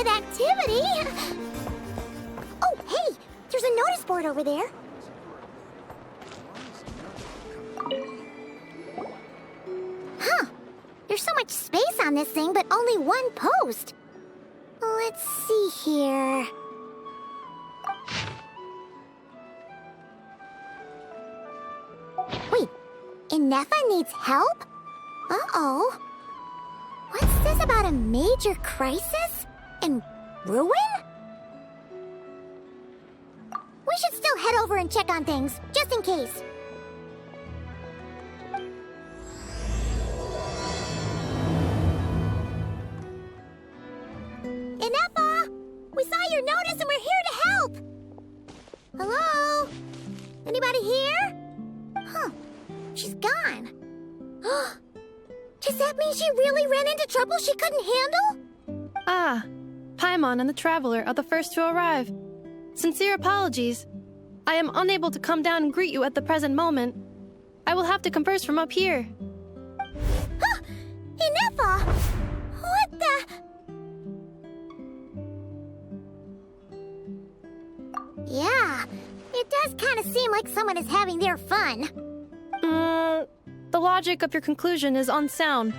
with activity. Oh, hey! There's a notice board over there. Huh. There's so much space on this thing, but only one post. Let's see here. Wait, Inefa needs help? Uh-oh. What's this about a major crisis? And ruin? We should still head over and check on things, just in case. Inefa! We saw your notice and we're here to help! Hello? Anybody here? Huh. She's gone. Does that mean she really ran into trouble she couldn't handle? Ah, Paimon and the Traveler are the first to arrive. Sincere apologies. I am unable to come down and greet you at the present moment. I will have to converse from up here. Huh! Inefa! What the... Yeah, it does kind of seem like someone is having their fun. The logic of your conclusion is unsound.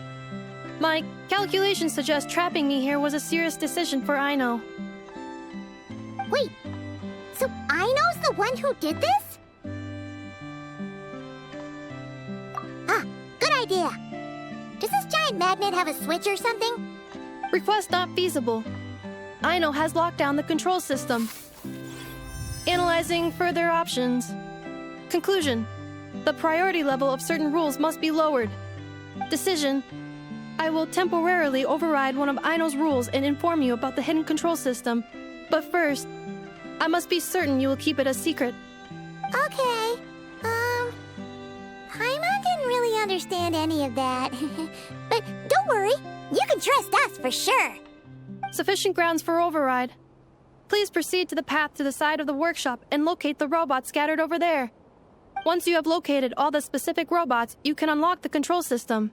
My calculations suggest trapping me here was a serious decision for Aino. Wait, so Aino's the one who did this? Ah, good idea. Does this giant magnet have a switch or something? Request not feasible. Aino has locked down the control system. Analyzing further options. Conclusion. The priority level of certain rules must be lowered. Decision. I will temporarily override one of Aino's rules and inform you about the hidden control system. But first, I must be certain you will keep it a secret. Okay. Paimon didn't really understand any of that. But don't worry, you can trust us for sure. Sufficient grounds for override. Please proceed to the path to the side of the workshop and locate the robots scattered over there. Once you have located all the specific robots, you can unlock the control system.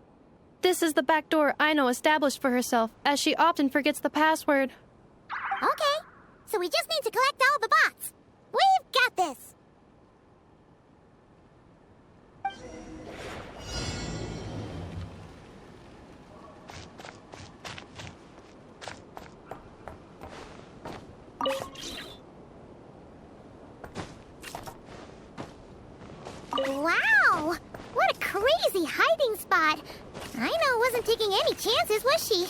This is the back door Aino established for herself, as she often forgets the password. Okay, so we just need to collect all the bots. We've got this! Wow! What a crazy hiding spot! Aino wasn't taking any chances, was she?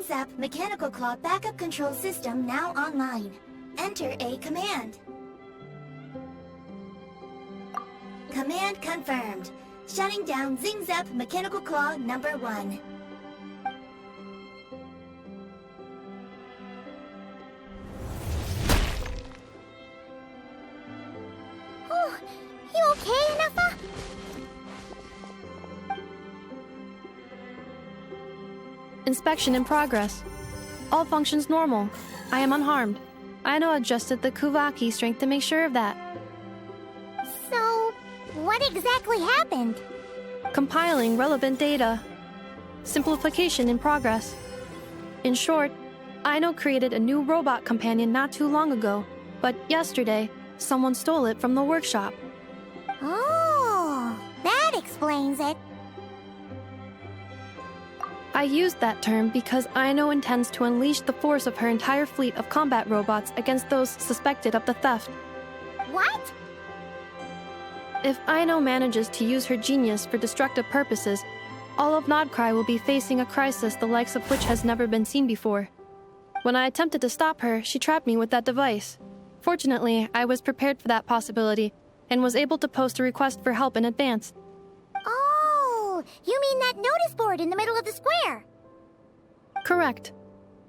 Zap Mechanical Claw Backup Control System now online. Enter a command. Command confirmed. Shutting down Zap Mechanical Claw number 1. Oh, you okay, Inefa? Inspection in progress. All functions normal. I am unharmed. Aino adjusted the Kuvaki strength to make sure of that. So, what exactly happened? Compiling relevant data. Simplification in progress. In short, Aino created a new robot companion not too long ago, but yesterday, someone stole it from the workshop. Oh, that explains it. I used that term because Aino intends to unleash the force of her entire fleet of combat robots against those suspected of the theft. What? If Aino manages to use her genius for destructive purposes, all of Nodcry will be facing a crisis the likes of which has never been seen before. When I attempted to stop her, she trapped me with that device. Fortunately, I was prepared for that possibility and was able to post a request for help in advance. Oh, you mean that notice board in the middle of the square? Correct.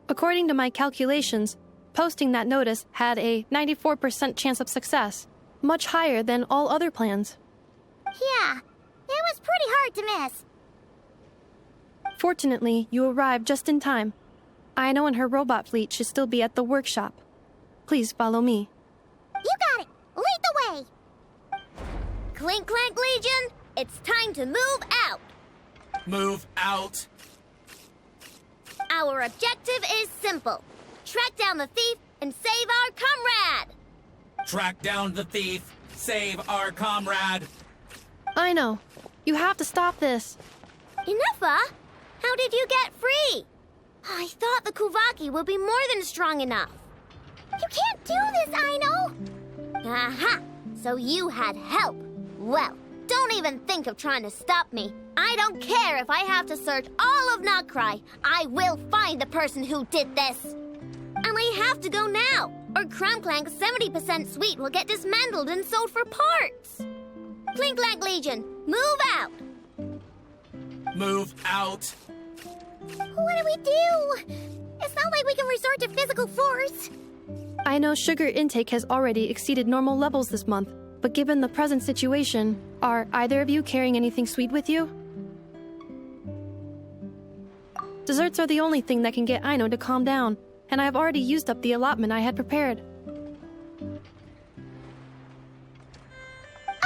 According to my calculations, posting that notice had a 94% chance of success, much higher than all other plans. Yeah, it was pretty hard to miss. Fortunately, you arrived just in time. Aino and her robot fleet should still be at the workshop. Please follow me. You got it! Lead the way! Clink Clank Legion, it's time to move out. Move out. Our objective is simple. Track down the thief and save our comrade. Track down the thief. Save our comrade. Aino, you have to stop this. Inuffa, how did you get free? I thought the Kuvaki would be more than strong enough. You can't do this, Aino! Aha! So you had help. Well, don't even think of trying to stop me. I don't care if I have to search all of Nodcry. I will find the person who did this. And we have to go now, or Clank's 70% suite will get dismantled and sold for parts. Clink Clank Legion, move out! Move out. What do we do? It's not like we can resort to physical force. Aino's sugar intake has already exceeded normal levels this month, but given the present situation, are either of you carrying anything sweet with you? Desserts are the only thing that can get Aino to calm down, and I have already used up the allotment I had prepared.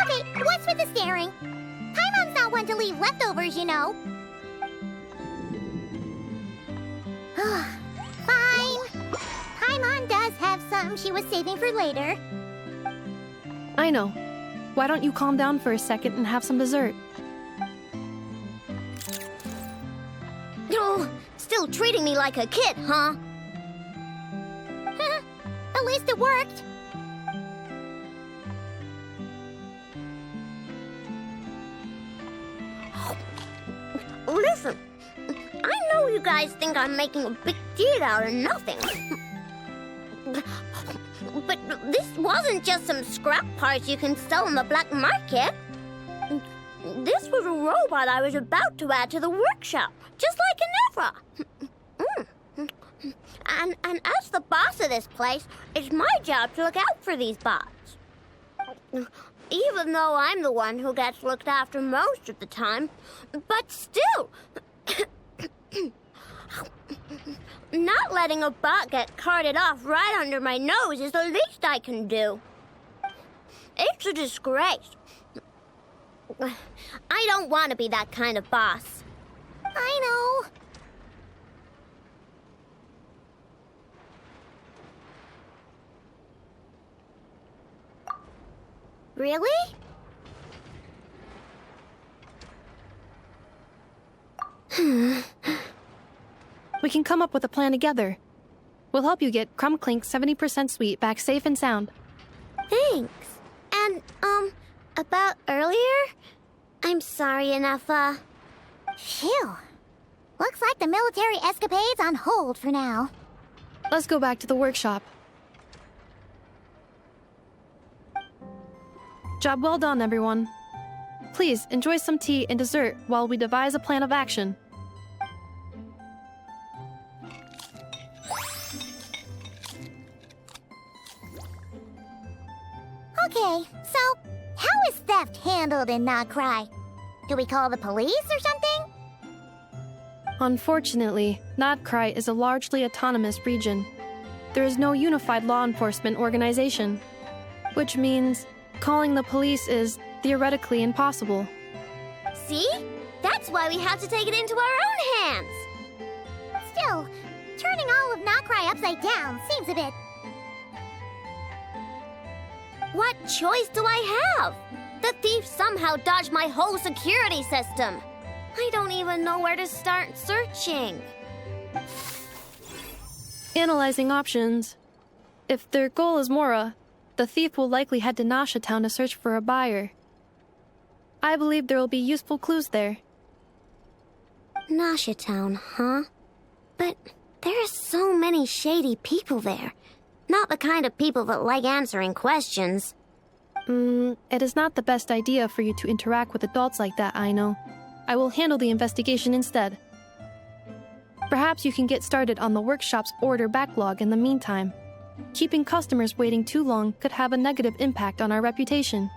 Okay, what's with the staring? Paimon's not one to leave leftovers, you know. Fine. Paimon does have some she was saving for later. Aino, why don't you calm down for a second and have some dessert? Oh, still treating me like a kid, huh? At least it worked. Listen, I know you guys think I'm making a big deal out of nothing. But this wasn't just some scrap parts you can sell on the black market. This was a robot I was about to add to the workshop, just like an Ephra. And as the boss of this place, it's my job to look out for these bots. Even though I'm the one who gets looked after most of the time. But still, not letting a bot get carted off right under my nose is the least I can do. It's a disgrace. I don't want to be that kind of boss. I know. Really? We can come up with a plan together. We'll help you get Clink's 70% sweet back safe and sound. Thanks. And, about earlier? I'm sorry, Inuffa. Phew. Looks like the military escapade's on hold for now. Let's go back to the workshop. Job well done, everyone. Please enjoy some tea and dessert while we devise a plan of action. Okay, so how is theft handled in Nodcry? Do we call the police or something? Unfortunately, Nodcry is a largely autonomous region. There is no unified law enforcement organization, which means calling the police is theoretically impossible. See? That's why we have to take it into our own hands. Still, turning all of Nodcry upside down seems a bit... What choice do I have? The thief somehow dodged my whole security system. I don't even know where to start searching. Analyzing options. If their goal is Mora, the thief will likely head to Nasha Town to search for a buyer. I believe there will be useful clues there. Nasha Town, huh? But there are so many shady people there. Not the kind of people that like answering questions. It is not the best idea for you to interact with adults like that, I know. I will handle the investigation instead. Perhaps you can get started on the workshop's order backlog in the meantime. Keeping customers waiting too long could have a negative impact on our reputation.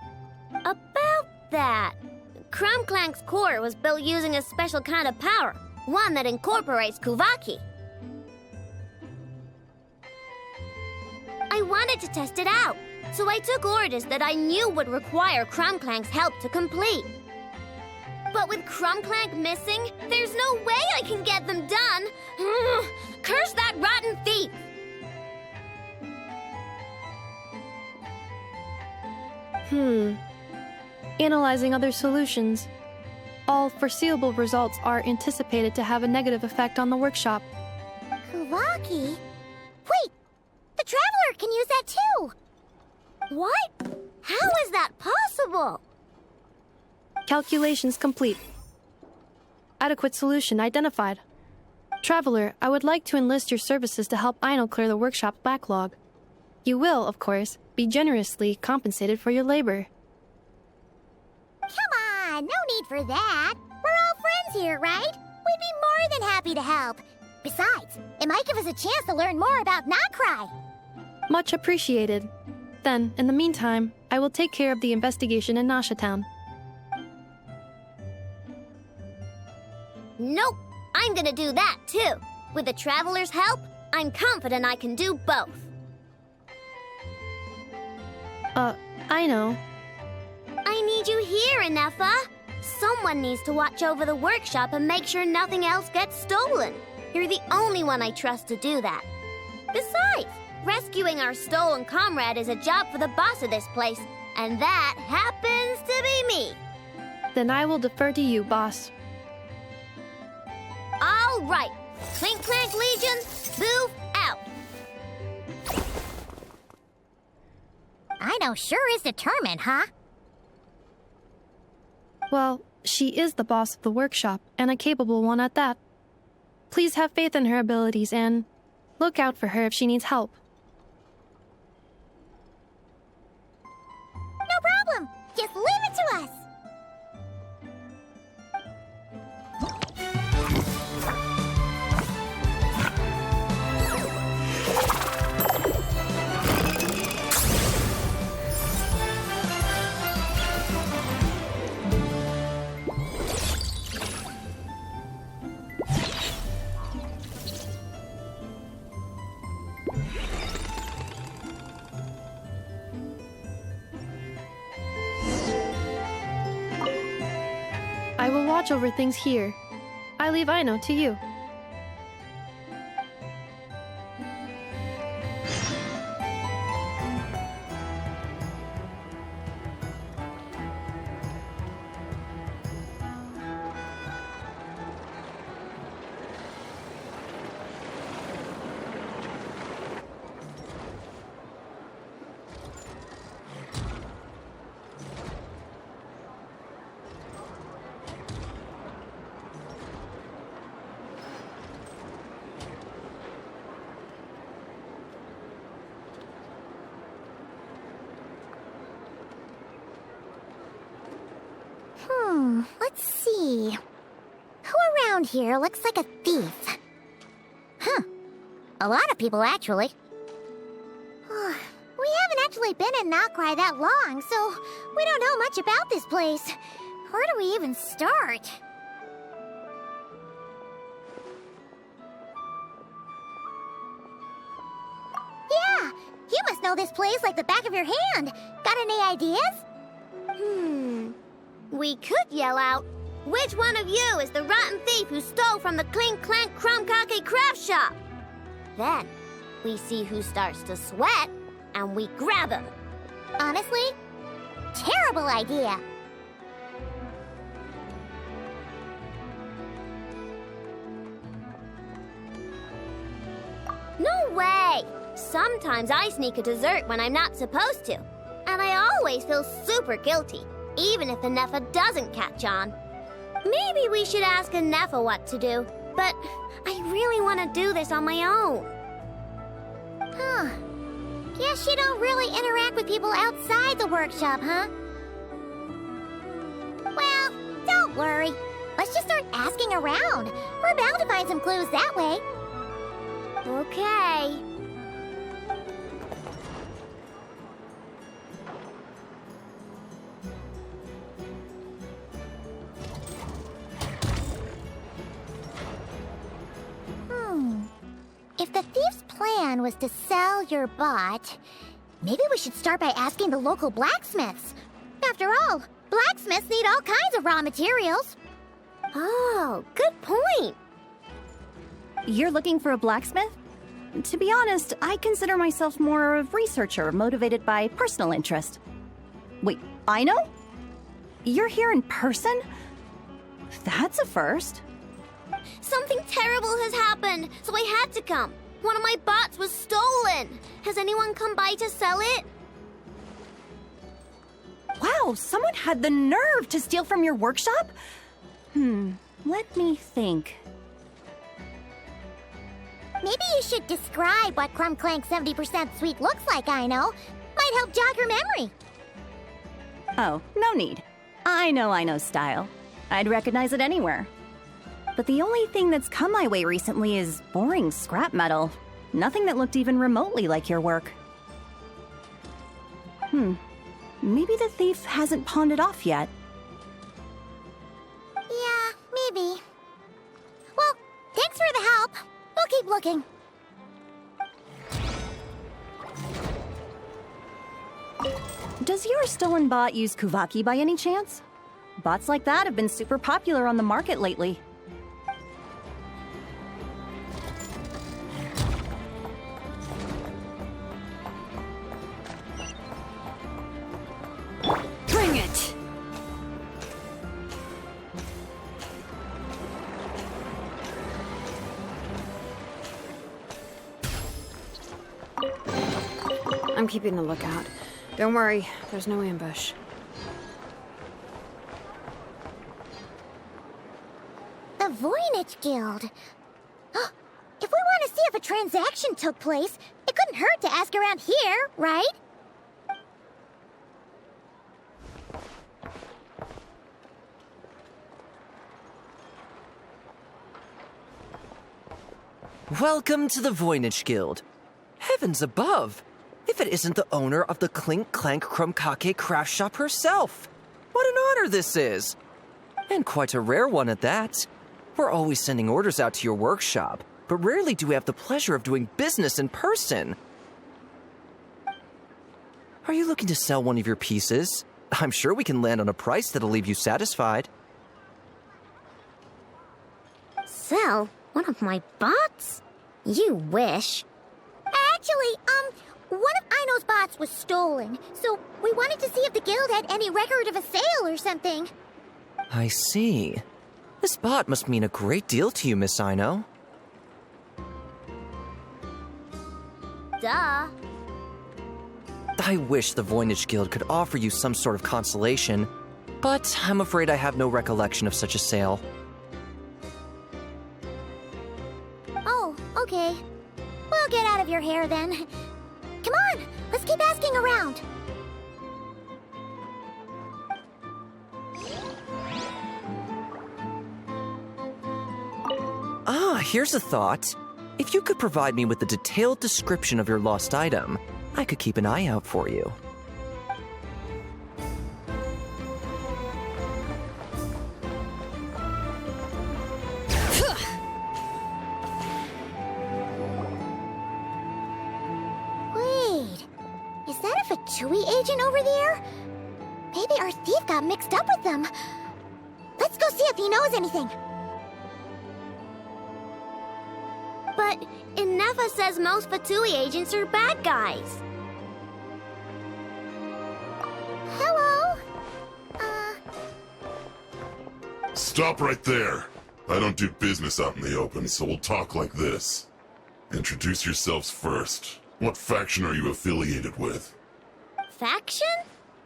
About that, Clink Clank's core was built using a special kind of power, one that incorporates Kuvaki. I wanted to test it out, so I took orders that I knew would require Clink Clank's help to complete. But with Clink Clank missing, there's no way I can get them done. Curse that rotten thief! Analyzing other solutions. All foreseeable results are anticipated to have a negative effect on the workshop. Kuvaki? Wait! The Traveler can use that too! What? How is that possible? Calculations complete. Adequate solution identified. Traveler, I would like to enlist your services to help Aino clear the workshop's backlog. You will, of course, be generously compensated for your labor. Come on, no need for that. We're all friends here, right? We'd be more than happy to help. Besides, it might give us a chance to learn more about Nocry. Much appreciated. Then, in the meantime, I will take care of the investigation in Nasha Town. Nope, I'm gonna do that too. With the Traveler's help, I'm confident I can do both. I know. I need you here, Inefa. Someone needs to watch over the workshop and make sure nothing else gets stolen. You're the only one I trust to do that. Besides, rescuing our stolen comrade is a job for the boss of this place, and that happens to be me. Then I will defer to you, boss. All right. Clink Clank Legion, move out. Aino sure is determined, huh? Well, she is the boss of the workshop, and a capable one at that. Please have faith in her abilities and look out for her if she needs help. No problem. Just leave it to us. I will watch over things here. I leave Aino to you. Let's see. Who around here looks like a thief? Huh. A lot of people, actually. We haven't actually been in Nocry that long, so we don't know much about this place. Where do we even start? Yeah, you must know this place like the back of your hand. Got any ideas? We could yell out, which one of you is the rotten thief who stole from the Clink Clank Krumkake craft shop? Then, we see who starts to sweat, and we grab him. Honestly, terrible idea. No way! Sometimes I sneak a dessert when I'm not supposed to, and I always feel super guilty. even if Anefa doesn't catch on. Maybe we should ask Anefa what to do, but I really want to do this on my own. Huh. Guess you don't really interact with people outside the workshop, huh? Well, don't worry. Let's just start asking around. We're bound to find some clues that way. Okay. If the thief's plan was to sell your bot, maybe we should start by asking the local blacksmiths. After all, blacksmiths need all kinds of raw materials. Oh, good point. You're looking for a blacksmith? To be honest, I consider myself more of a researcher motivated by personal interest. Wait, I know? You're here in person? That's a first. Something terrible has happened, so I had to come. One of my bots was stolen. Has anyone come by to sell it? Wow, someone had the nerve to steal from your workshop? Let me think. Maybe you should describe what Clink Clank 70% sweet looks like, I know. Might help jog your memory. Oh, no need. I know style. I'd recognize it anywhere. But the only thing that's come my way recently is boring scrap metal. Nothing that looked even remotely like your work. Maybe the thief hasn't pawned it off yet. Yeah, maybe. Well, thanks for the help. We'll keep looking. Does your stolen bot use Kuvaki by any chance? Bots like that have been super popular on the market lately. Bring it! I'm keeping a lookout. Don't worry, there's no ambush. The Voynich Guild. If we want to see if a transaction took place, it couldn't hurt to ask around here, right? Welcome to the Voynich Guild. Heavens above! If it isn't the owner of the Clink Clank Krumkake craft shop herself! What an honor this is! And quite a rare one at that. We're always sending orders out to your workshop, but rarely do we have the pleasure of doing business in person. Are you looking to sell one of your pieces? I'm sure we can land on a price that'll leave you satisfied. Sell one of my bots? You wish. Actually, one of Aino's bots was stolen, so we wanted to see if the guild had any record of a sale or something. I see. This bot must mean a great deal to you, Miss Aino. Duh. I wish the Voynich Guild could offer you some sort of consolation, but I'm afraid I have no recollection of such a sale. Oh, okay. We'll get out of your hair then. Come on, let's keep asking around. Here's a thought. If you could provide me with a detailed description of your lost item, I could keep an eye out for you. Wait, is that a Fatui agent over there? Maybe our thief got mixed up with them. Let's go see if he knows anything. But Anefa says most Fatui agents are bad guys. Hello? Stop right there. I don't do business out in the open, so we'll talk like this. Introduce yourselves first. What faction are you affiliated with? Faction?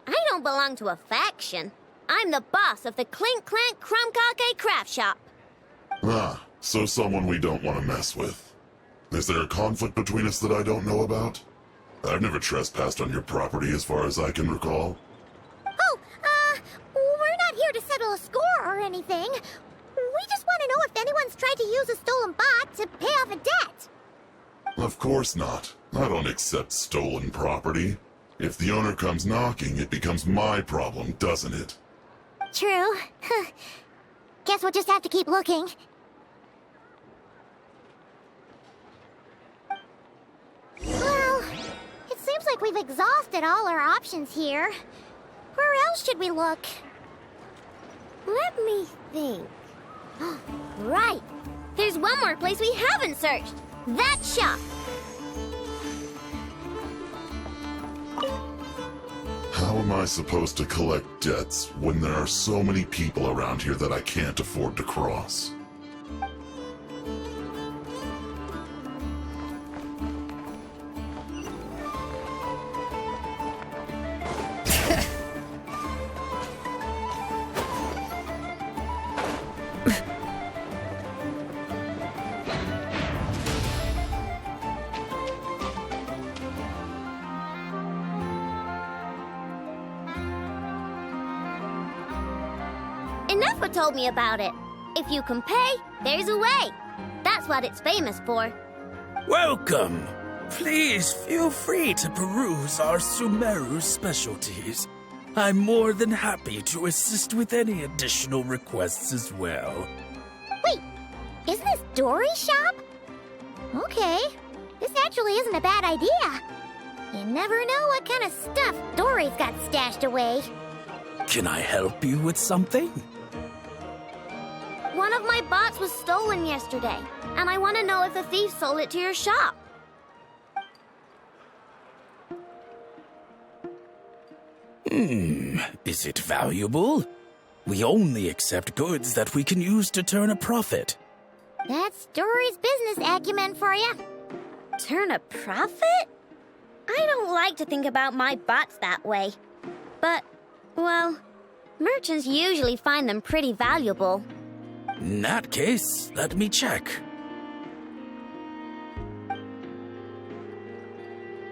I don't belong to a faction. I'm the boss of the Clink Clank Craft Shop. Ah, so someone we don't want to mess with. Is there a conflict between us that I don't know about? I've never trespassed on your property as far as I can recall. Oh, we're not here to settle a score or anything. We just want to know if anyone's tried to use a stolen bot to pay off a debt. Of course not. I don't accept stolen property. If the owner comes knocking, it becomes my problem, doesn't it? True. Guess we'll just have to keep looking. Well, it seems like we've exhausted all our options here. Where else should we look? Let me think. Right. There's one more place we haven't searched. That shop. How am I supposed to collect debts when there are so many people around here that I can't afford to cross? Nefa told me about it. If you can pay, there's a way. That's what it's famous for. Welcome! Please feel free to peruse our Sumeru specialties. I'm more than happy to assist with any additional requests as well. Wait, isn't this Dory's shop? Okay, this actually isn't a bad idea. You never know what kind of stuff Dory's got stashed away. Can I help you with something? One of my bots was stolen yesterday, and I want to know if the thief sold it to your shop. Is it valuable? We only accept goods that we can use to turn a profit. That's Dory's business acumen for you. Turn a profit? I don't like to think about my bots that way. But, well, merchants usually find them pretty valuable. In that case, let me check.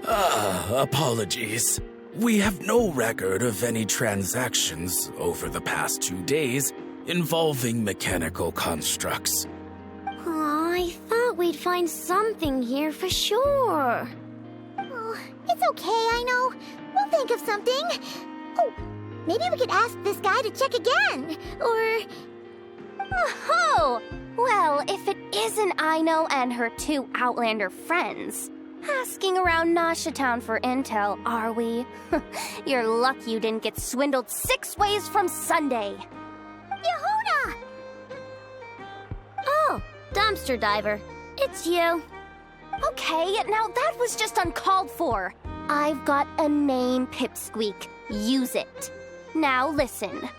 Apologies. We have no record of any transactions over the past 2 days involving mechanical constructs. Aw, I thought we'd find something here for sure. Oh, it's okay, I know. We'll think of something. Oh, maybe we could ask this guy to check again. Or... Oh, well, if it isn't Aino and her 2 Outlander friends, asking around Nasha Town for intel, are we? You're lucky you didn't get swindled 6 ways from Sunday. Yehuda! Oh, dumpster diver. It's you. Okay, now that was just uncalled for. I've got a name, Pipsqueak. Use it. Now listen.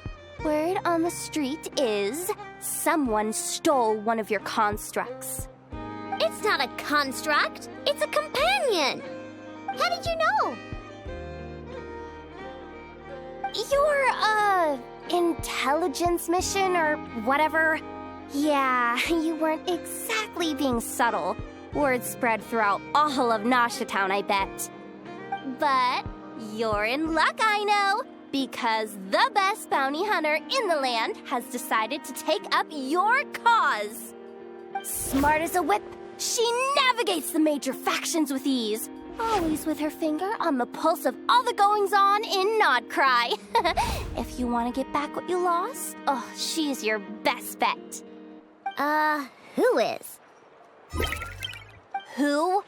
Word on the street is someone stole one of your constructs. It's not a construct. It's a companion. How did you know? Your, intelligence mission or whatever. Yeah, you weren't exactly being subtle. Word spread throughout all of Nasha Town, I bet. But you're in luck, I know. Because the best bounty hunter in the land has decided to take up your cause. Smart as a whip, she navigates the major factions with ease. Always with her finger on the pulse of all the goings-on in Nodcry. If you want to get back what you lost, oh, she's your best bet. Who is? Who?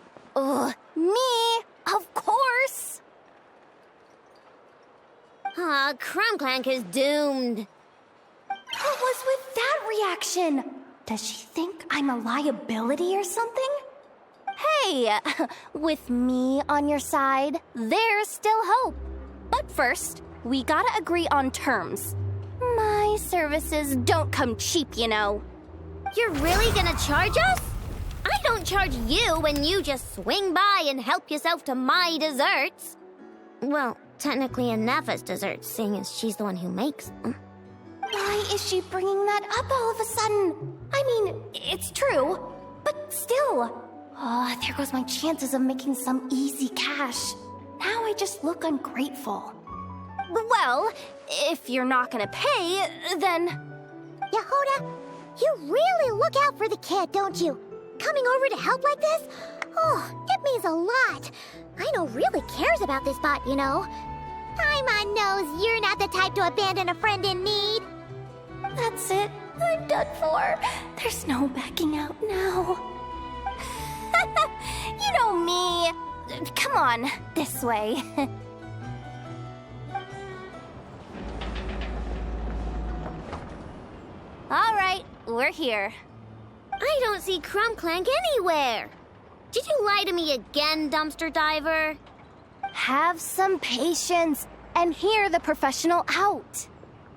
Me, of course. Aw, Clank is doomed. What was with that reaction? Does she think I'm a liability or something? Hey, with me on your side, there's still hope. But first, we gotta agree on terms. My services don't come cheap, you know. You're really gonna charge us? I don't charge you when you just swing by and help yourself to my desserts. Well, technically Ineva's dessert, seeing as she's the one who makes them. Why is she bringing that up all of a sudden? I mean, it's true, but still. Oh, there goes my chances of making some easy cash. Now I just look ungrateful. Well, if you're not gonna pay, then... Yehuda, you really look out for the kid, don't you? Coming over to help like this? Oh, it means a lot. Aino really cares about this bot, you know. Paimon knows you're not the type to abandon a friend in need. That's it. I'm done for. There's no backing out now. You know me. Come on, this way. All right, we're here. I don't see Clink Clank anywhere. Did you lie to me again, dumpster diver? Have some patience and hear the professional out.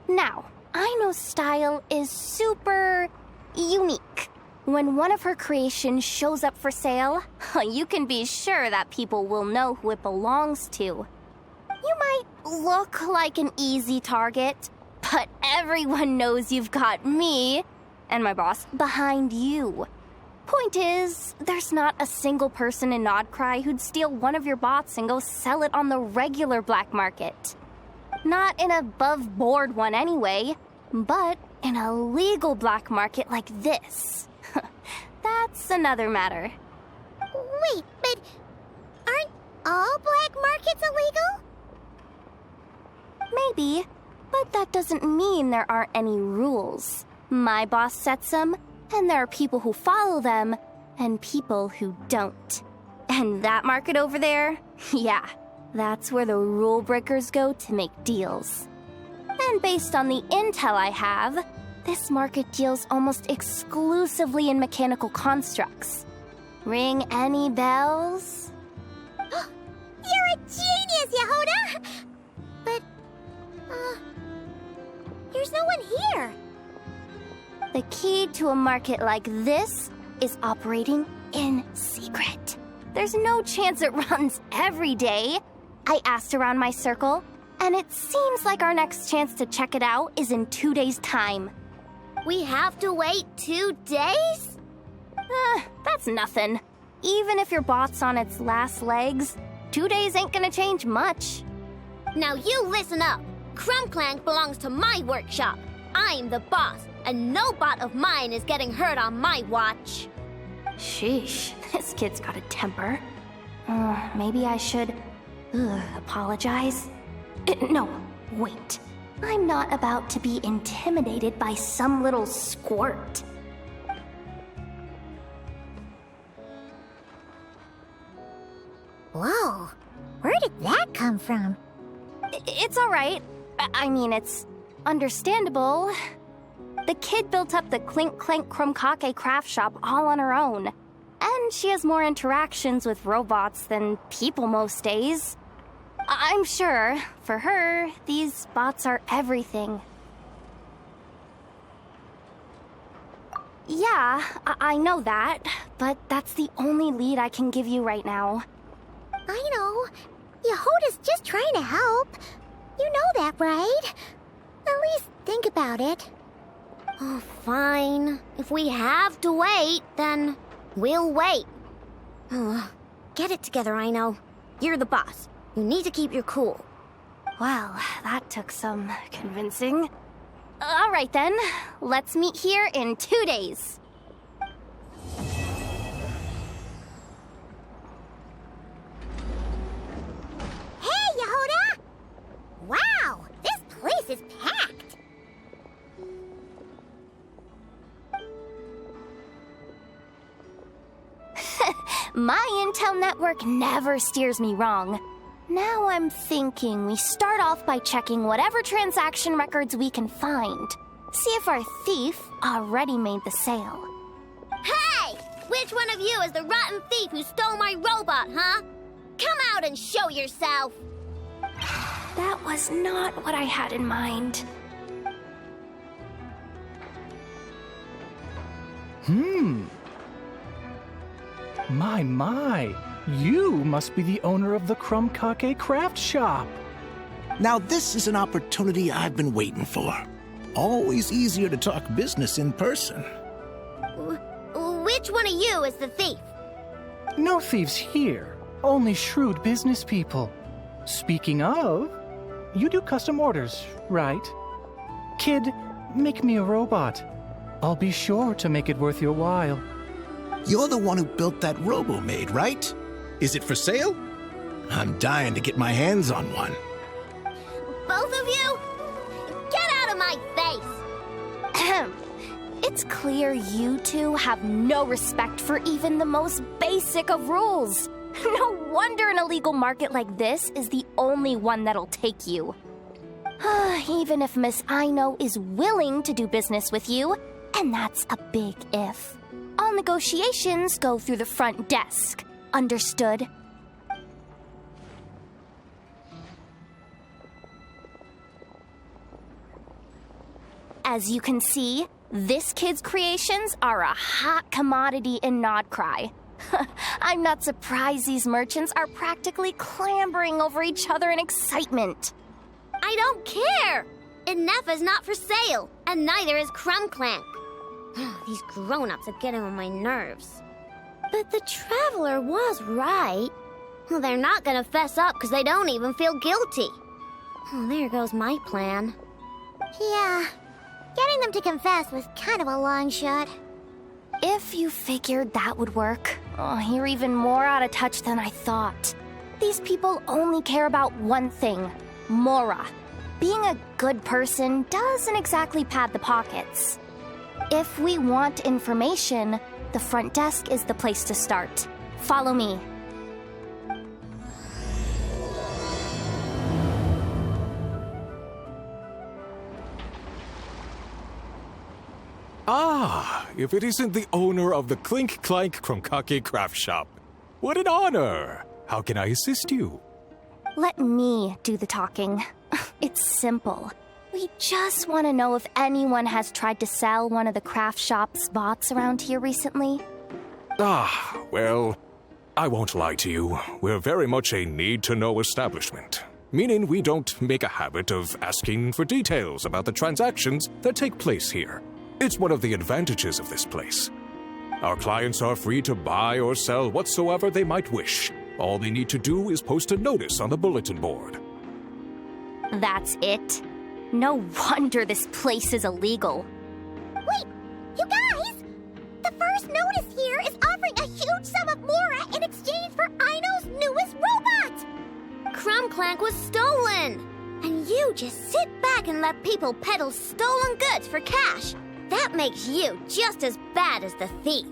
Now, Aino's style is super unique. When one of her creations shows up for sale, you can be sure that people will know who it belongs to. You might look like an easy target, but everyone knows you've got me and my boss behind you. Point is, there's not a single person in Nodcry who'd steal one of your bots and go sell it on the regular black market. Not an above-board one anyway, but in a legal black market like this. That's another matter. Wait, but aren't all black markets illegal? Maybe, but that doesn't mean there aren't any rules. My boss sets them, and there are people who follow them, and people who don't. And that market over there, yeah, that's where the rule breakers go to make deals. And based on the intel I have, this market deals almost exclusively in mechanical constructs. Ring any bells? You're a genius, Yehuda! But, there's no one here. The key to a market like this is operating in secret. There's no chance it runs every day. I asked around my circle, and it seems like our next chance to check it out is in 2 days' time. We have to wait 2 days? That's nothing. Even if your bot's on its last legs, 2 days ain't gonna change much. Now you listen up. Clink Clank belongs to my workshop. I'm the boss, and no bot of mine is getting hurt on my watch. Sheesh, this kid's got a temper. Maybe I should apologize. No, wait. I'm not about to be intimidated by some little squirt. Whoa, where did that come from? It's all right. I mean, it's understandable. The kid built up the Clink Clank craft shop all on her own. And she has more interactions with robots than people most days. I'm sure, for her, these bots are everything. Yeah, I know that, but that's the only lead I can give you right now. I know. Yehuda's just trying to help. You know that, right? At least think about it. Oh, fine. If we have to wait, then we'll wait. Get it together, Aino. You're the boss. You need to keep your cool. Well, that took some convincing. All right then, let's meet here in 2 days. Hey, Yehuda! Wow, this place is packed. My intel network never steers me wrong. Now I'm thinking we start off by checking whatever transaction records we can find. See if our thief already made the sale. Hey! Which one of you is the rotten thief who stole my robot, huh? Come out and show yourself! That was not what I had in mind. My, you must be the owner of the Clink Clank Craft Shop. Now this is an opportunity I've been waiting for. Always easier to talk business in person. Which one of you is the thief? No thieves here, only shrewd business people. Speaking of, you do custom orders, right? Kid, make me a robot. I'll be sure to make it worth your while. You're the one who built that robo-maid, right? Is it for sale? I'm dying to get my hands on one. Both of you? Get out of my face! It's clear you two have no respect for even the most basic of rules. No wonder an illegal market like this is the only one that'll take you. Even if Miss Aino is willing to do business with you, and that's a big if. All negotiations go through the front desk. Understood? As you can see, this kid's creations are a hot commodity in Nodcry. I'm not surprised these merchants are practically clambering over each other in excitement. I don't care! Inefa's not for sale, and neither is Clink Clank. These grown-ups are getting on my nerves. But the Traveler was right. Well, they're not gonna fess up because they don't even feel guilty. Oh, there goes my plan. Yeah, getting them to confess was kind of a long shot. If you figured that would work, you're even more out of touch than I thought. These people only care about one thing, Mora. Being a good person doesn't exactly pad the pockets. If we want information, the front desk is the place to start. Follow me. Ah, if it isn't the owner of the Clink Clank Craft Shop. What an honor! How can I assist you? Let me do the talking. It's simple. We just want to know if anyone has tried to sell one of the craft shop's bots around here recently. Ah, well, I won't lie to you. We're very much a need-to-know establishment. Meaning we don't make a habit of asking for details about the transactions that take place here. It's one of the advantages of this place. Our clients are free to buy or sell whatsoever they might wish. All they need to do is post a notice on the bulletin board. That's it? No wonder this place is illegal. Wait, you guys! The first notice here is offering a huge sum of Mora in exchange for Aino's newest robot! Clink Clank was stolen! And you just sit back and let people peddle stolen goods for cash. That makes you just as bad as the thief.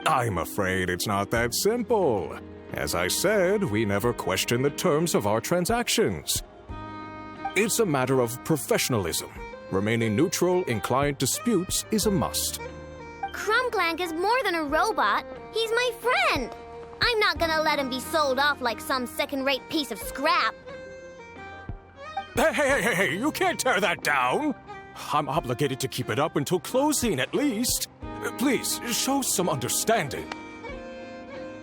I'm afraid it's not that simple. As I said, we never question the terms of our transactions. It's a matter of professionalism. Remaining neutral in client disputes is a must. Clink Clank is more than a robot. He's my friend. I'm not gonna let him be sold off like some second-rate piece of scrap. Hey, you can't tear that down! I'm obligated to keep it up until closing, at least. Please, show some understanding.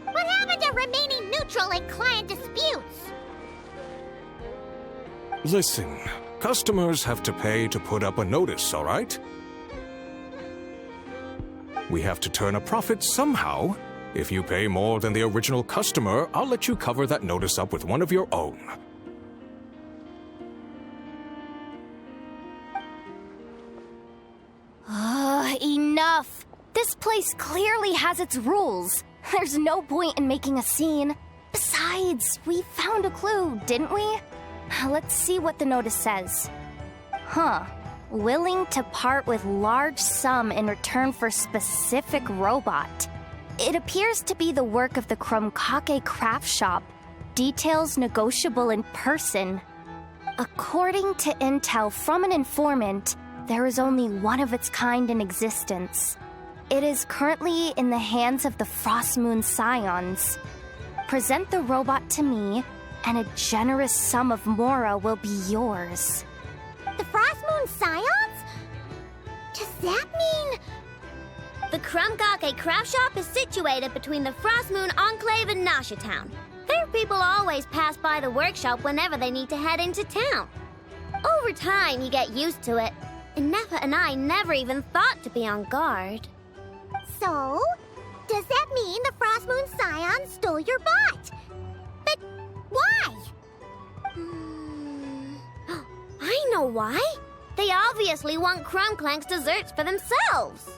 What happened to remaining neutral in client disputes? Listen, customers have to pay to put up a notice, all right? We have to turn a profit somehow. If you pay more than the original customer, I'll let you cover that notice up with one of your own. Enough! This place clearly has its rules. There's no point in making a scene. Besides, we found a clue, didn't we? Let's see what the notice says. Willing to part with large sum in return for specific robot. It appears to be the work of the Clink Craft Shop. Details negotiable in person. According to intel from an informant, there is only one of its kind in existence. It is currently in the hands of the Frostmoon Scions. Present the robot to me, and a generous sum of Mora will be yours. The Frostmoon Scions? Does that mean... The Clink Clank Craft Shop is situated between the Frostmoon Enclave and Nasha Town. They're People always pass by the workshop whenever they need to head into town. Over time, you get used to it. And Nefa and I never even thought to be on guard. So, does that mean the Frost Moon Scion stole your bot? But why? I know why. They obviously want Clink Clank's desserts for themselves.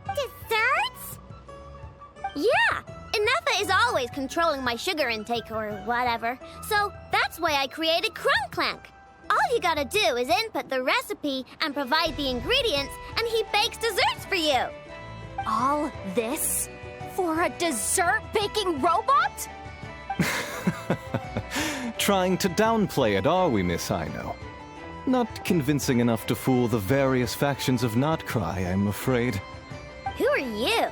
Desserts? Yeah, and Nefa is always controlling my sugar intake or whatever. So that's why I created Clink Clank. All you gotta do is input the recipe and provide the ingredients, and he bakes desserts for you. All this for a dessert baking robot? Trying to downplay it, are we, Miss Aino? Not convincing enough to fool the various factions of Notcry, I'm afraid. Who are you?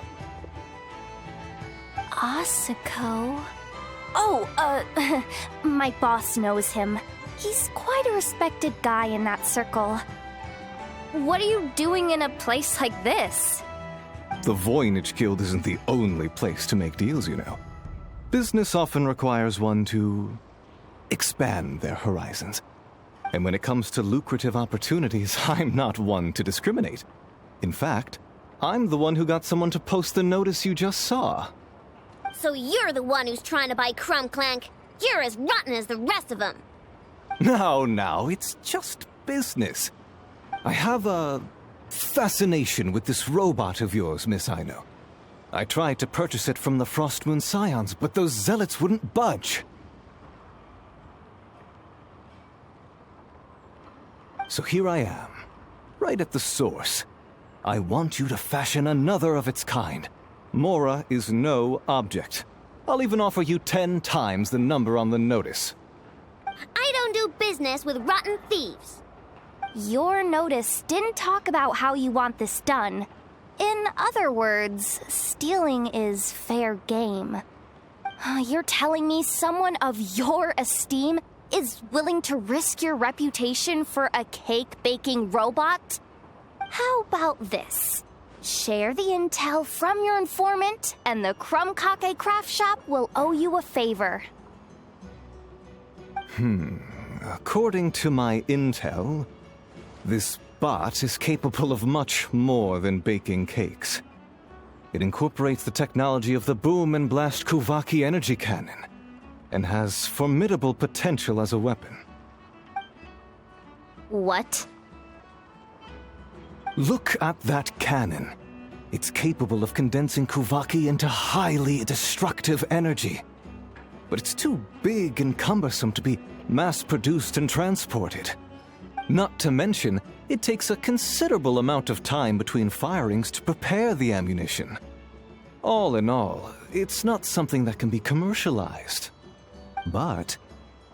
Asako? Oh, my boss knows him. He's quite a respected guy in that circle. What are you doing in a place like this? The Voynich Guild isn't the only place to make deals, you know. Business often requires one to expand their horizons. And when it comes to lucrative opportunities, I'm not one to discriminate. In fact, I'm the one who got someone to post the notice you just saw. So you're the one who's trying to buy Clink Clank. You're as rotten as the rest of them. No, it's just business. I have a fascination with this robot of yours, Miss Aino. I tried to purchase it from the Frost Moon Scions, but those zealots wouldn't budge. So here I am, right at the source. I want you to fashion another of its kind. Mora is no object. I'll even offer you 10 times the number on the notice. I don't do business with rotten thieves. Your notice didn't talk about how you want this done. In other words, stealing is fair game. You're telling me someone of your esteem is willing to risk your reputation for a cake-baking robot? How about this? Share the intel from your informant, and the Clink Craft Shop will owe you a favor. According to my intel, this bot is capable of much more than baking cakes. It incorporates the technology of the Boom and Blast Kuvaki energy cannon, and has formidable potential as a weapon. What? Look at that cannon. It's capable of condensing Kuvaki into highly destructive energy. But it's too big and cumbersome to be mass-produced and transported. Not to mention, it takes a considerable amount of time between firings to prepare the ammunition. All in all, it's not something that can be commercialized. But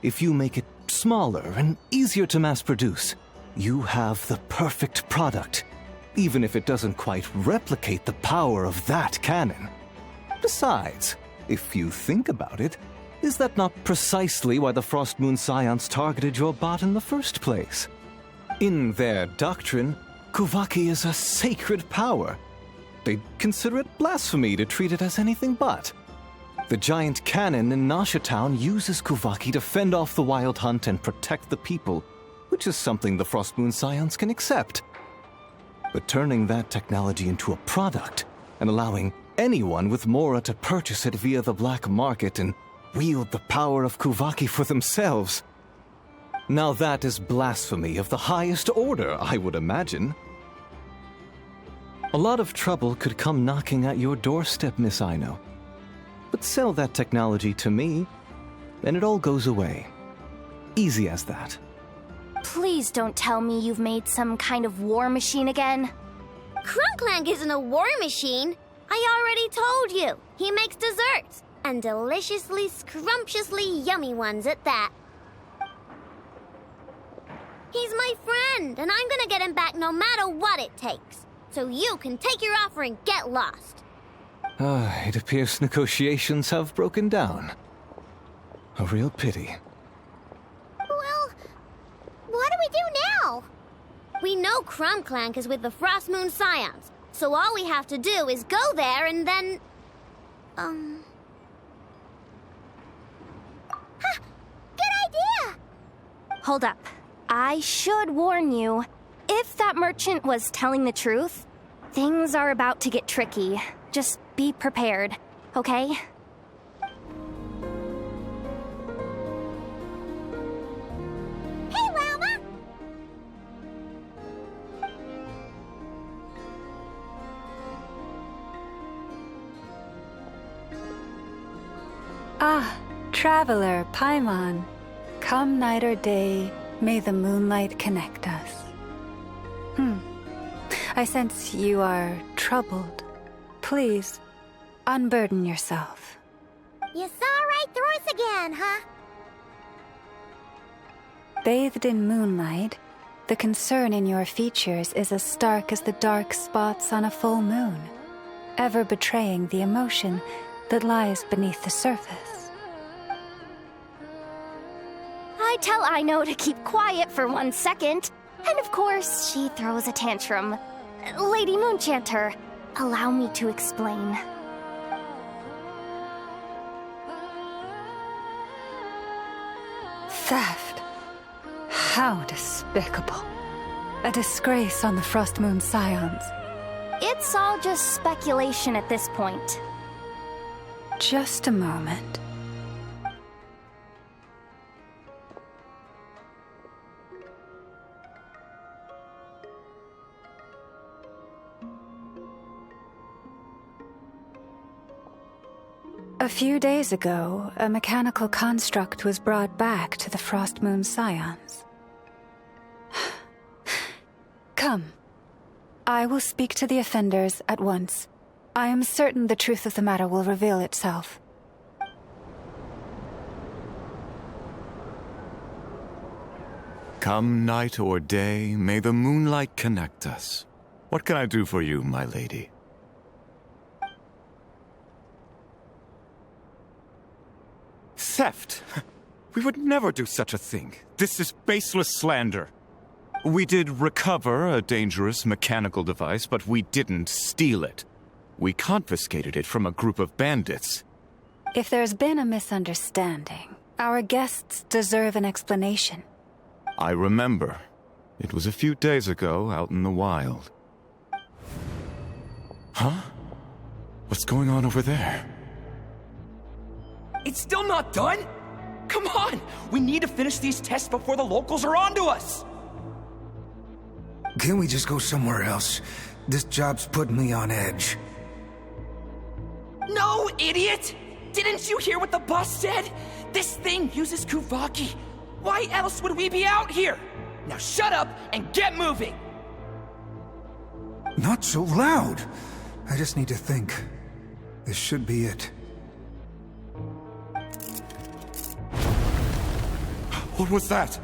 if you make it smaller and easier to mass-produce, you have the perfect product, even if it doesn't quite replicate the power of that cannon. Besides, if you think about it, is that not precisely why the Frost Moon Scions targeted your bot in the first place? In their doctrine, Kuvaki is a sacred power. They'd consider it blasphemy to treat it as anything but. The giant cannon in Nasha Town uses Kuvaki to fend off the wild hunt and protect the people, which is something the Frost Moon Scions can accept. But turning that technology into a product and allowing anyone with Mora to purchase it via the black market and wield the power of Kuvaki for themselves. Now that is blasphemy of the highest order, I would imagine. A lot of trouble could come knocking at your doorstep, Miss Aino. But sell that technology to me, and it all goes away. Easy as that. Please don't tell me you've made some kind of war machine again. Clink Clank isn't a war machine. I already told you. He makes desserts, and deliciously, scrumptiously yummy ones at that. He's my friend, and I'm gonna get him back no matter what it takes. So you can take your offer and get lost. It appears negotiations have broken down. A real pity. Well, what do we do now? We know Clink Clank is with the Frost Moon Scions, so all we have to do is go there and then... Hold up. I should warn you. If that merchant was telling the truth, things are about to get tricky. Just be prepared, okay? Hey, Llama! Ah, traveler, Paimon. Come night or day, may the moonlight connect us. I sense you are troubled. Please, unburden yourself. You saw right through us again, huh? Bathed in moonlight, the concern in your features is as stark as the dark spots on a full moon, ever betraying the emotion that lies beneath the surface. I tell Aino to keep quiet for 1 second, and of course, she throws a tantrum. Lady Moonchanter, allow me to explain. Theft. How despicable. A disgrace on the Frost Moon Scions. It's all just speculation at this point. Just a moment. A few days ago, a mechanical construct was brought back to the Frost Moon Scions. Come. I will speak to the offenders at once. I am certain the truth of the matter will reveal itself. Come night or day, may the moonlight connect us. What can I do for you, my lady? Theft? We would never do such a thing. This is baseless slander. We did recover a dangerous mechanical device, but we didn't steal it. We confiscated it from a group of bandits. If there's been a misunderstanding, our guests deserve an explanation. I remember. It was a few days ago out in the wild. Huh? What's going on over there? It's still not done? Come on! We need to finish these tests before the locals are onto us! Can we just go somewhere else? This job's putting me on edge. No, idiot! Didn't you hear what the boss said? This thing uses Kuvaki. Why else would we be out here? Now shut up and get moving! Not so loud! I just need to think. This should be it. What was that?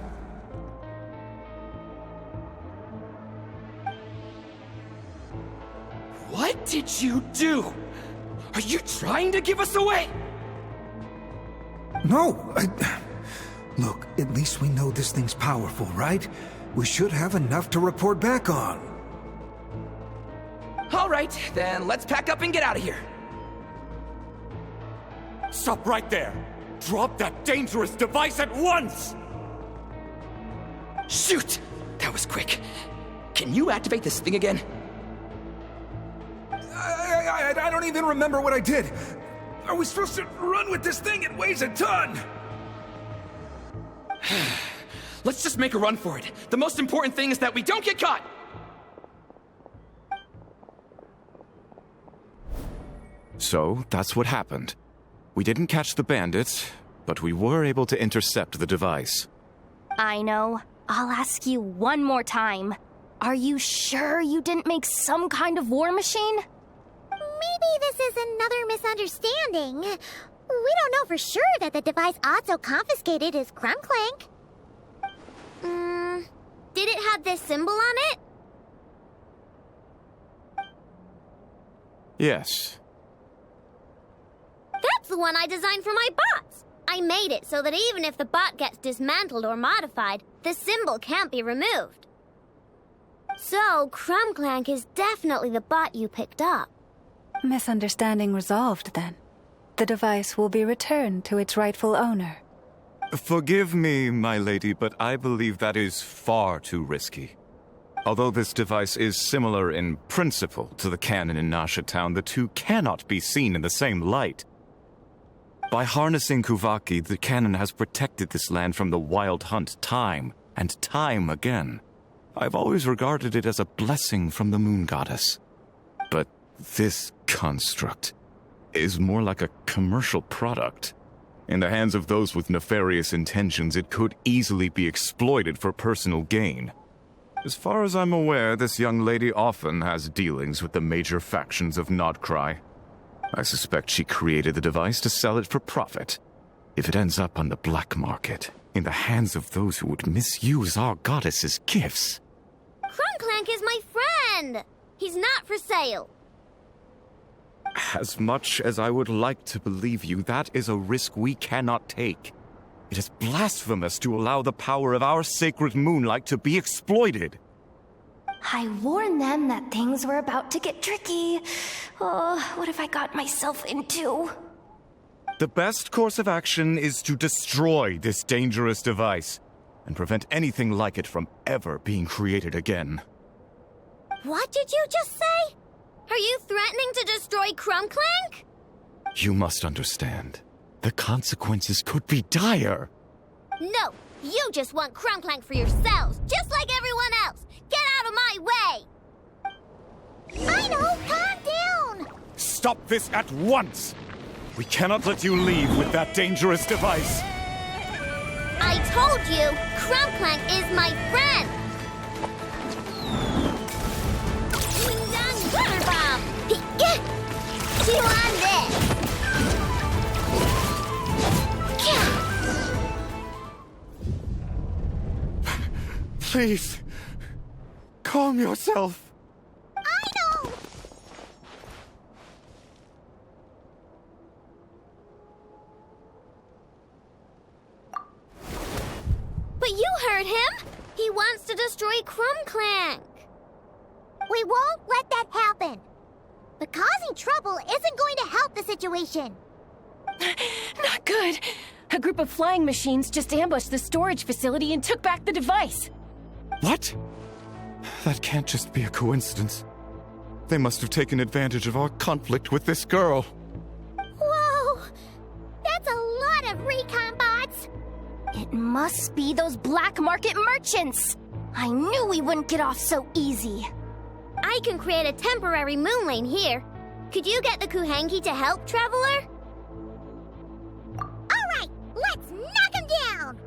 What did you do? Are you trying to give us away? No, Look, at least we know this thing's powerful, right? We should have enough to report back on. All right, then let's pack up and get out of here. Stop right there! Drop that dangerous device at once! Shoot! That was quick. Can you activate this thing again? I don't even remember what I did. Are we supposed to run with this thing? It weighs a ton! Let's just make a run for it. The most important thing is that we don't get caught! So, that's what happened. We didn't catch the bandits, but we were able to intercept the device. I know. I'll ask you one more time. Are you sure you didn't make some kind of war machine? Maybe this is another misunderstanding. We don't know for sure that the device Otso confiscated is Clink Clank. Did it have this symbol on it? Yes. That's the one I designed for my bots. I made it so that even if the bot gets dismantled or modified, the symbol can't be removed. So, Clink Clank is definitely the bot you picked up. Misunderstanding resolved, then. The device will be returned to its rightful owner. Forgive me, my lady, but I believe that is far too risky. Although this device is similar in principle to the cannon in Nasha Town, the two cannot be seen in the same light. By harnessing Kuvaki, the cannon has protected this land from the wild hunt time and time again. I've always regarded it as a blessing from the moon goddess. But this construct is more like a commercial product. In the hands of those with nefarious intentions, it could easily be exploited for personal gain. As far as I'm aware, this young lady often has dealings with the major factions of Nodcry. I suspect she created the device to sell it for profit. If it ends up on the black market, in the hands of those who would misuse our goddess's gifts... Clink Clank is my friend! He's not for sale. As much as I would like to believe you, that is a risk we cannot take. It is blasphemous to allow the power of our sacred moonlight to be exploited. I warned them that things were about to get tricky. Oh, what have I got myself into? The best course of action is to destroy this dangerous device and prevent anything like it from ever being created again. What did you just say? Are you threatening to destroy Clink Clank? You must understand. The consequences could be dire. No, you just want Clink Clank for yourselves, just like everyone else. Get out of my way! I know, calm down! Stop this at once! We cannot let you leave with that dangerous device. I told you, Clink Clank is my friend! Water bomb! Chew on this! Please, calm yourself. I know! But you heard him! He wants to destroy Clink Clank! We won't let that happen. But causing trouble isn't going to help the situation. Not good. A group of flying machines just ambushed the storage facility and took back the device. What? That can't just be a coincidence. They must have taken advantage of our conflict with this girl. Whoa! That's a lot of recon bots! It must be those black market merchants! I knew we wouldn't get off so easy. I can create a temporary moon lane here. Could you get the Kuhangi to help, Traveler? Alright, let's knock him down!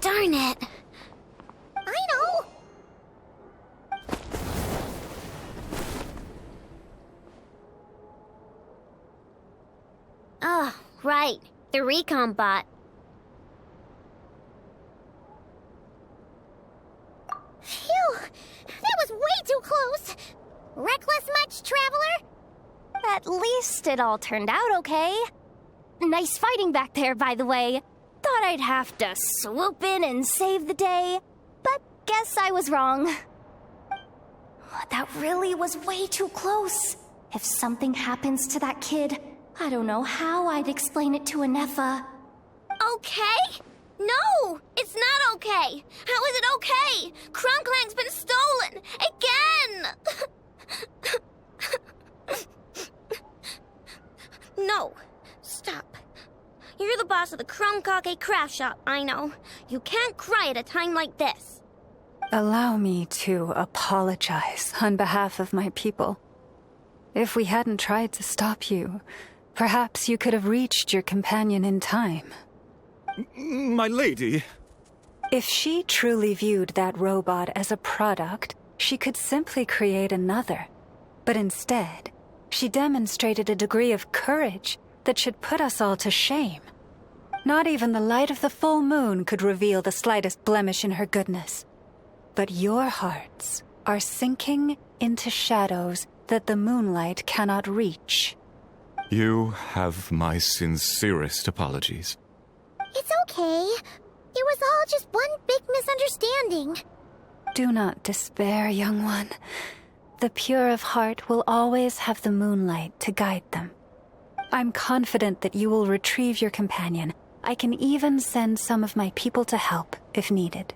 Darn it. I know. Oh, right. The recon bot. Phew! That was way too close! Reckless much, Traveler? At least it all turned out okay. Nice fighting back there, by the way. Thought I'd have to swoop in and save the day, but guess I was wrong. That really was way too close. If something happens to that kid, I don't know how I'd explain it to Anefa. Okay? No! It's not okay! How is it okay? Clink Clank's been stolen! Again! No. Stop. You're the boss of the Clink Clank Craft Shop, I know. You can't cry at a time like this. Allow me to apologize on behalf of my people. If we hadn't tried to stop you, perhaps you could have reached your companion in time. My lady. If she truly viewed that robot as a product, she could simply create another. But instead, she demonstrated a degree of courage that should put us all to shame. Not even the light of the full moon could reveal the slightest blemish in her goodness. But your hearts are sinking into shadows that the moonlight cannot reach. You have my sincerest apologies. It's okay. It was all just one big misunderstanding. Do not despair, young one. The pure of heart will always have the moonlight to guide them. I'm confident that you will retrieve your companion. I can even send some of my people to help if needed.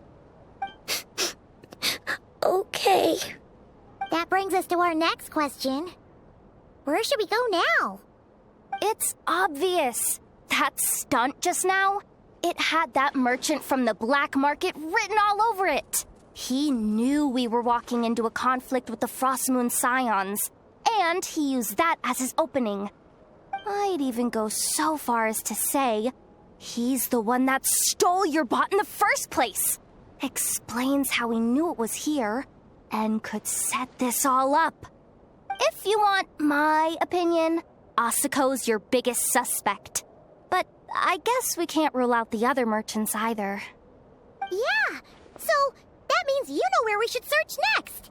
Okay. That brings us to our next question. Where should we go now? It's obvious. That stunt just now, it had that merchant from the black market written all over it. He knew we were walking into a conflict with the Frostmoon Scions, and he used that as his opening. I'd even go so far as to say, he's the one that stole your bot in the first place. Explains how he knew it was here, and could set this all up. If you want my opinion, Asuko's your biggest suspect. But I guess we can't rule out the other merchants either. Yeah, so that means you know where we should search next.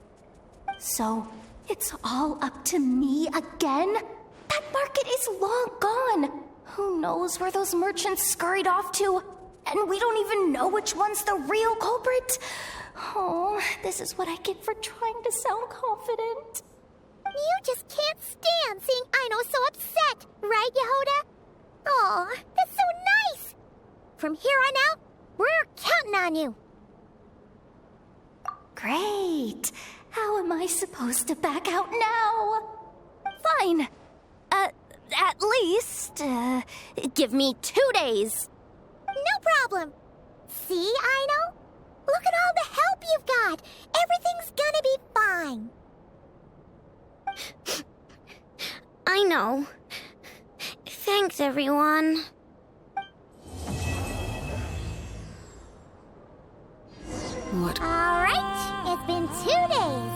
So, it's all up to me again? That market is long gone. Who knows where those merchants scurried off to? And we don't even know which one's the real culprit. Oh, this is what I get for trying to sound confident. You just can't stand seeing Aino so upset, right, Yehoda? Aw, that's so nice! From here on out, we're counting on you. Great. How am I supposed to back out now? Fine. At least, give me 2 days. No problem. See, Aino? Look at all the help you've got. Everything's gonna be fine. I know. Thanks, everyone. What? All right, it's been 2 days.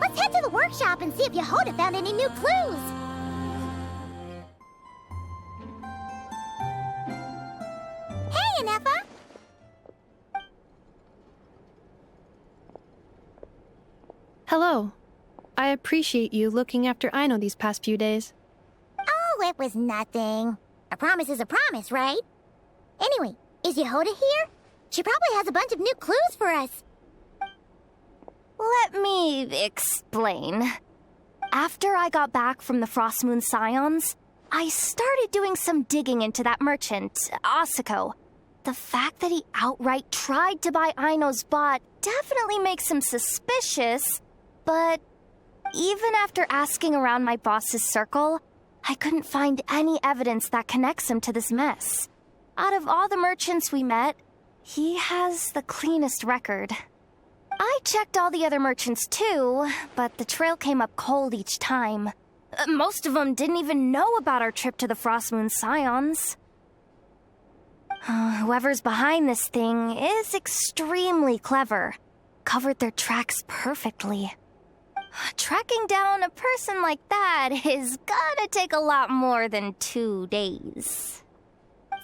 Let's head to the workshop and see if Yehoda found any new clues. Hey, Anefa. Hello. I appreciate you looking after Aino these past few days. Oh, it was nothing. A promise is a promise, right? Anyway, is Yehoda here? She probably has a bunch of new clues for us. Let me explain. After I got back from the Frostmoon Scions, I started doing some digging into that merchant, Asuko. The fact that he outright tried to buy Aino's bot definitely makes him suspicious, but even after asking around my boss's circle, I couldn't find any evidence that connects him to this mess. Out of all the merchants we met, he has the cleanest record. I checked all the other merchants too, but the trail came up cold each time. Most of them didn't even know about our trip to the Frostmoon Scions. Whoever's behind this thing is extremely clever. Covered their tracks perfectly. Tracking down a person like that is gonna take a lot more than 2 days.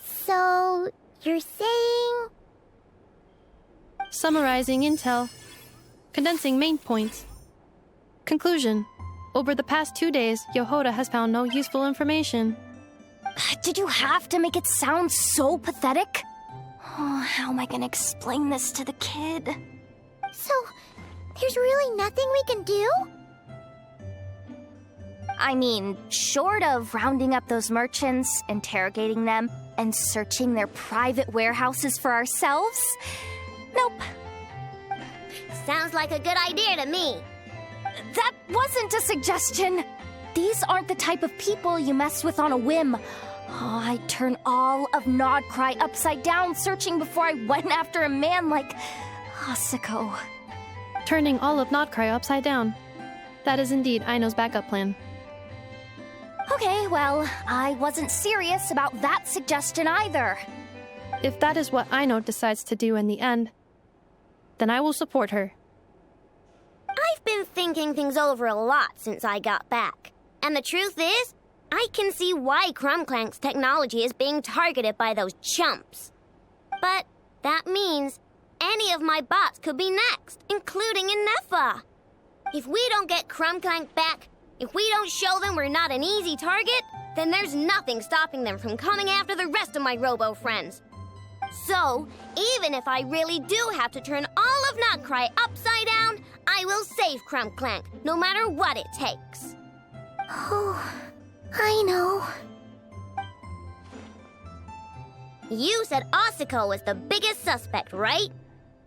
So, you're saying... Summarizing intel. Condensing main points. Conclusion. Over the past 2 days, Yehoda has found no useful information. Did you have to make it sound so pathetic? Oh, how am I gonna explain this to the kid? So, there's really nothing we can do? I mean, short of rounding up those merchants, interrogating them, and searching their private warehouses for ourselves, nope. Sounds like a good idea to me. That wasn't a suggestion. These aren't the type of people you mess with on a whim. Oh, I'd turn all of Nodcry upside down searching before I went after a man like Asuko. Turning all of Nodcry upside down. That is indeed Aino's backup plan. Okay, well, I wasn't serious about that suggestion either. If that is what Aino decides to do in the end, then I will support her. I've been thinking things over a lot since I got back. And the truth is, I can see why Clank's technology is being targeted by those chumps. But that means any of my bots could be next, including Inefa. If we don't get Clank back, if we don't show them we're not an easy target, then there's nothing stopping them from coming after the rest of my robo friends. So, even if I really do have to turn all of Nodcry upside down, I will save Clank, no matter what it takes. Oh, I know. You said Asuko was the biggest suspect, right?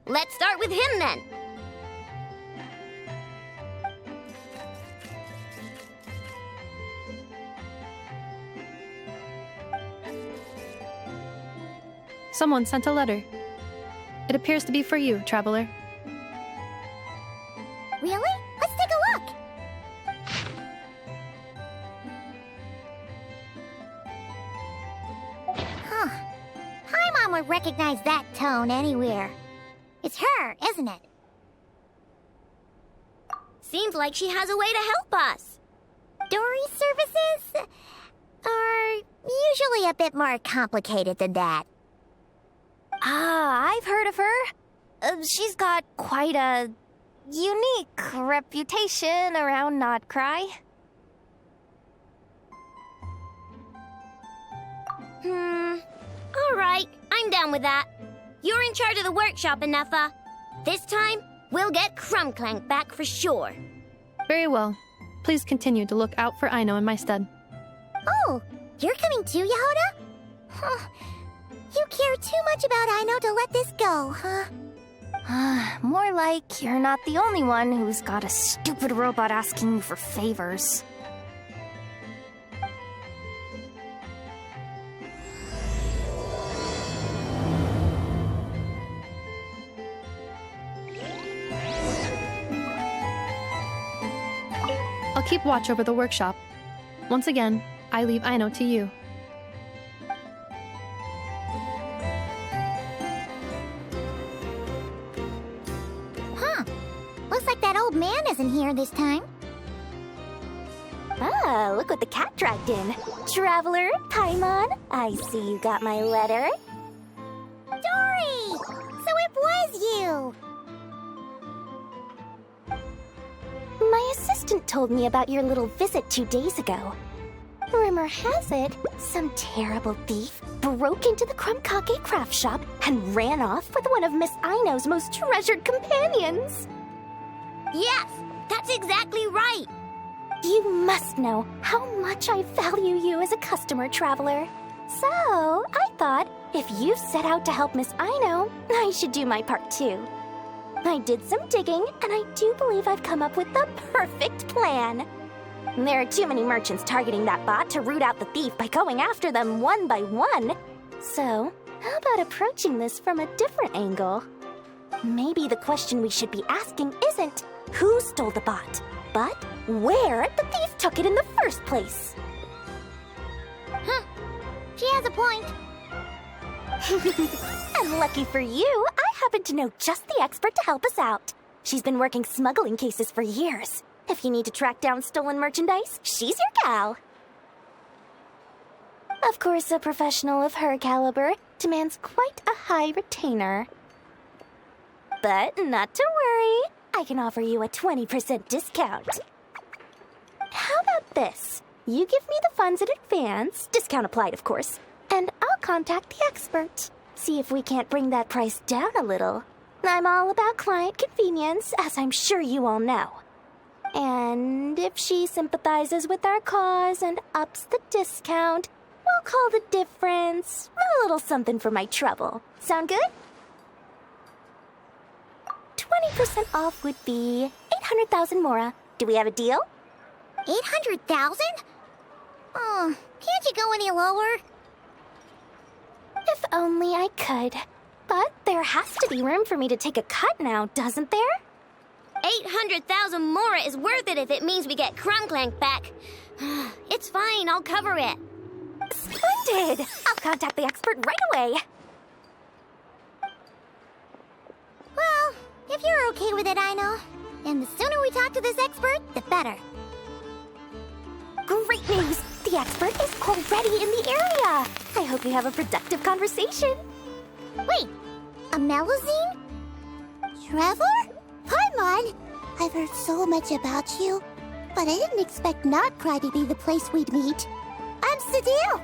Let's start with him then. Someone sent a letter. It appears to be for you, traveler. Really? Let's take a look. Huh. Paimon would recognize that tone anywhere. It's her, isn't it? Seems like she has a way to help us. Dory's services are usually a bit more complicated than that. Ah, I've heard of her. She's got quite a unique reputation around Nodcry. Alright, I'm down with that. You're in charge of the workshop, Inefa. This time, we'll get Clank back for sure. Very well. Please continue to look out for Aino in my stead. Oh, you're coming too, Yehoda? Huh. You care too much about Aino to let this go, huh? More like you're not the only one who's got a stupid robot asking you for favors. I'll keep watch over the workshop. Once again, I leave Aino to you. Looks like that old man isn't here this time. Ah, look what the cat dragged in. Traveler, Paimon, I see you got my letter. Dory! So it was you! My assistant told me about your little visit 2 days ago. Rumor has it, some terrible thief broke into the Crumbkake craft shop and ran off with one of Miss Aino's most treasured companions. Yes, that's exactly right. You must know how much I value you as a customer, traveler. So, I thought, if you set out to help Miss Aino, I should do my part too. I did some digging, and I do believe I've come up with the perfect plan. There are too many merchants targeting that bot to root out the thief by going after them one by one. So, how about approaching this from a different angle? Maybe the question we should be asking isn't who stole the bot, but where the thief took it in the first place. Huh. She has a point. And lucky for you, I happen to know just the expert to help us out. She's been working smuggling cases for years. If you need to track down stolen merchandise, she's your gal. Of course, a professional of her caliber demands quite a high retainer. But not to worry, I can offer you a 20% discount. How about this? You give me the funds in advance, discount applied of course, and I'll contact the expert. See if we can't bring that price down a little. I'm all about client convenience, as I'm sure you all know. And if she sympathizes with our cause and ups the discount, we'll call the difference a little something for my trouble. Sound good? 20% off would be 800,000 mora. Do we have a deal? 800,000? Oh, can't you go any lower? If only I could. But there has to be room for me to take a cut now, doesn't there? 800,000 mora is worth it if it means we get Clink Clank back. It's fine, I'll cover it. Splendid! I'll contact the expert right away. Well, if you're okay with it, I know. And the sooner we talk to this expert, the better. Great news! The expert is already in the area! I hope you have a productive conversation. Wait, a Melusine? Trevor? Paimon! I've heard so much about you, but I didn't expect Notcry to be the place we'd meet. I'm Sadil!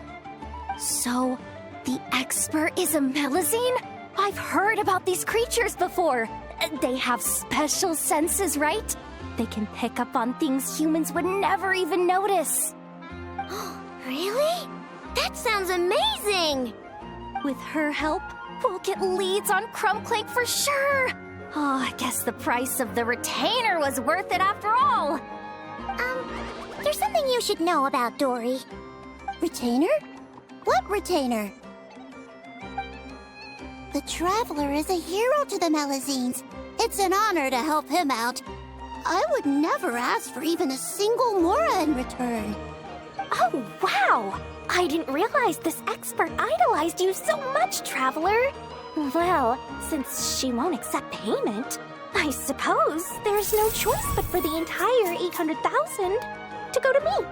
So, the expert is a Melusine? I've heard about these creatures before. They have special senses, right? They can pick up on things humans would never even notice. Really? That sounds amazing! With her help, we'll get leads on Clink Clank for sure. Oh, I guess the price of the retainer was worth it after all. There's something you should know about Dory. Retainer? What retainer? The Traveler is a hero to the Melusines. It's an honor to help him out. I would never ask for even a single mora in return. Oh, wow! I didn't realize this expert idolized you so much, Traveler. Well, since she won't accept payment, I suppose there's no choice but for the entire 800,000 to go to me.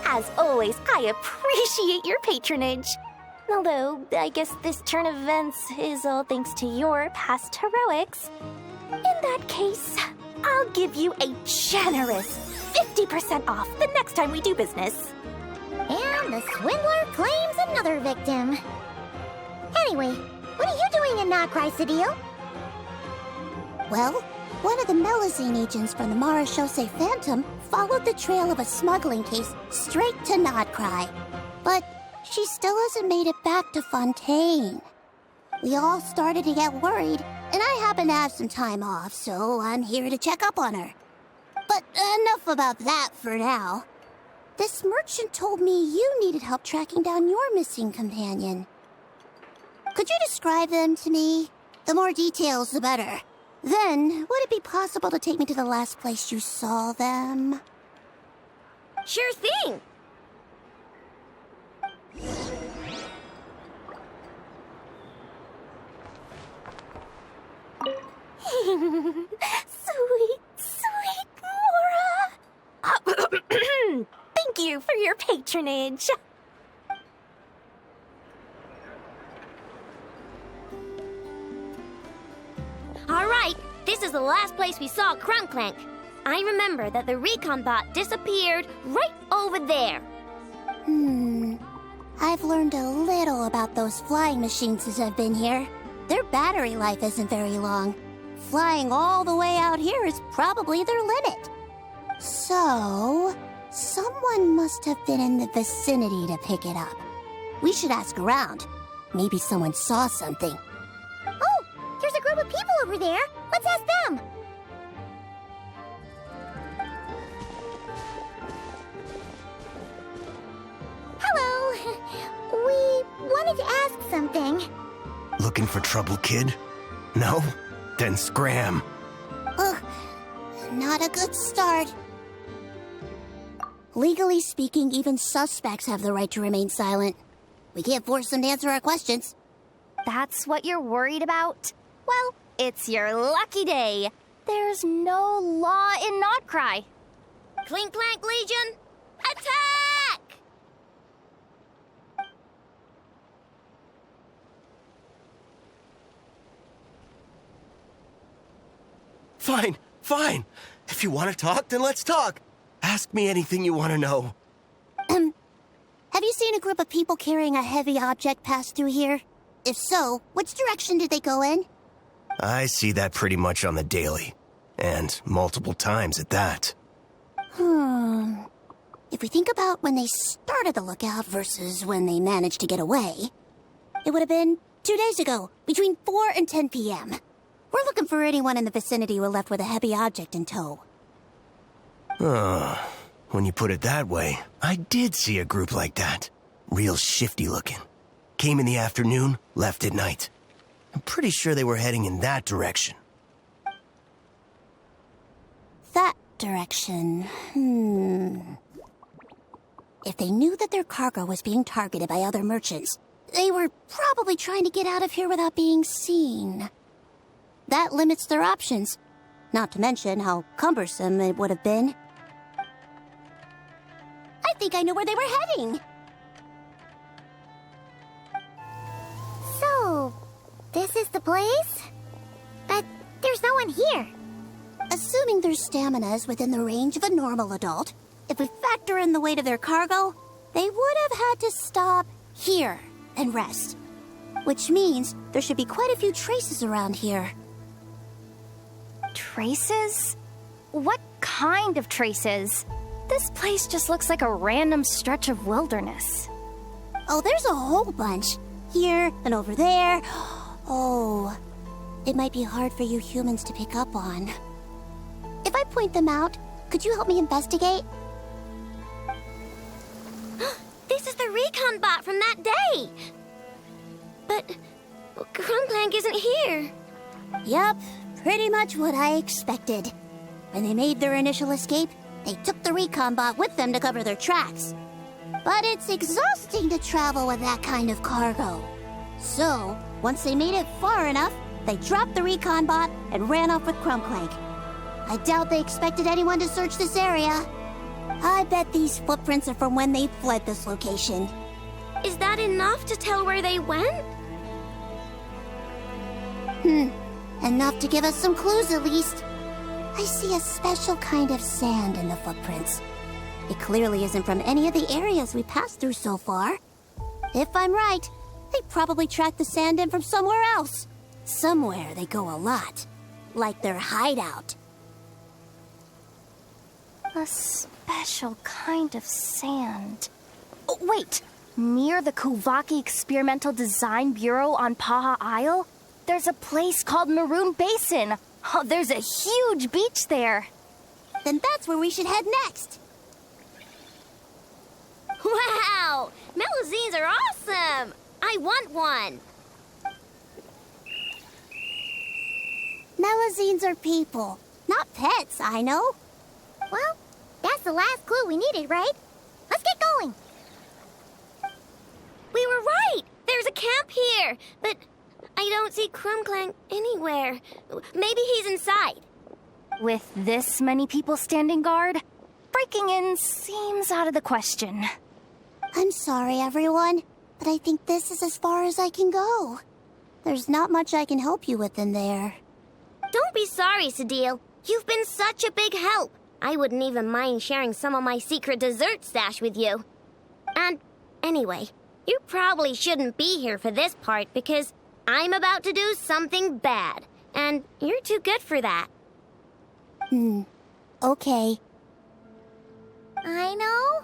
As always, I appreciate your patronage. Although, I guess this turn of events is all thanks to your past heroics. In that case, I'll give you a generous 50% off the next time we do business. And the swindler claims another victim. Anyway, what are you doing in Notcry, Sadil? Well, one of the Melusine agents from the Marechaussee Phantom followed the trail of a smuggling case straight to Notcry. But she still hasn't made it back to Fontaine. We all started to get worried, and I happen to have some time off, so I'm here to check up on her. But enough about that for now. This merchant told me you needed help tracking down your missing companion. Could you describe them to me? The more details, the better. Then, would it be possible to take me to the last place you saw them? Sure thing! Sweet, sweet Mora! Thank you for your patronage. Alright, this is the last place we saw Clink Clank. I remember that the recon bot disappeared right over there. I've learned a little about those flying machines since I've been here. Their battery life isn't very long. Flying all the way out here is probably their limit. So, someone must have been in the vicinity to pick it up. We should ask around. Maybe someone saw something. Oh, there's a group of people over there. Let's ask them. Hello. We wanted to ask something. Looking for trouble, kid? No? Then scram. Ugh, not a good start. Legally speaking, even suspects have the right to remain silent. We can't force them to answer our questions. That's what you're worried about? Well, it's your lucky day. There's no law in Notcry. Clink Clank Legion, attack! Fine, fine. If you want to talk, then let's talk. Ask me anything you want to know. Have you seen a group of people carrying a heavy object pass through here? If so, which direction did they go in? I see that pretty much on the daily. And multiple times at that. If we think about when they started the lookout versus when they managed to get away, it would have been 2 days ago, between 4 and 10 p.m. We're looking for anyone in the vicinity who left with a heavy object in tow. When you put it that way, I did see a group like that. Real shifty looking. Came in the afternoon, left at night. I'm pretty sure they were heading in that direction. That direction, If they knew that their cargo was being targeted by other merchants, they were probably trying to get out of here without being seen. That limits their options, not to mention how cumbersome it would have been. I think I know where they were heading. So, this is the place? But there's no one here. Assuming their stamina is within the range of a normal adult, if we factor in the weight of their cargo, they would have had to stop here and rest. Which means there should be quite a few traces around here. Traces? What kind of traces? This place just looks like a random stretch of wilderness. Oh, there's a whole bunch. Here and over there. Oh, it might be hard for you humans to pick up on. If I point them out, could you help me investigate? This is the recon bot from that day! But Clink Clank isn't here. Yup, pretty much what I expected. When they made their initial escape, they took the recon bot with them to cover their tracks. But it's exhausting to travel with that kind of cargo. So, once they made it far enough, they dropped the recon bot and ran off with Clink Clank. I doubt they expected anyone to search this area. I bet these footprints are from when they fled this location. Is that enough to tell where they went? Enough to give us some clues at least. I see a special kind of sand in the footprints. It clearly isn't from any of the areas we passed through so far. If I'm right, they probably tracked the sand in from somewhere else. Somewhere they go a lot. Like their hideout. A special kind of sand. Oh, wait! Near the Kuvaki Experimental Design Bureau on Paha Isle, there's a place called Maroon Basin. Oh, there's a huge beach there. Then that's where we should head next. Wow! Melusines are awesome! I want one! Melusines are people, not pets, I know. Well, that's the last clue we needed, right? Let's get going! We were right! There's a camp here, but I don't see Clink Clank anywhere. Maybe he's inside. With this many people standing guard, breaking in seems out of the question. I'm sorry, everyone, but I think this is as far as I can go. There's not much I can help you with in there. Don't be sorry, Sadil. You've been such a big help. I wouldn't even mind sharing some of my secret dessert stash with you. And anyway, you probably shouldn't be here for this part because I'm about to do something bad, and you're too good for that. Okay. I know.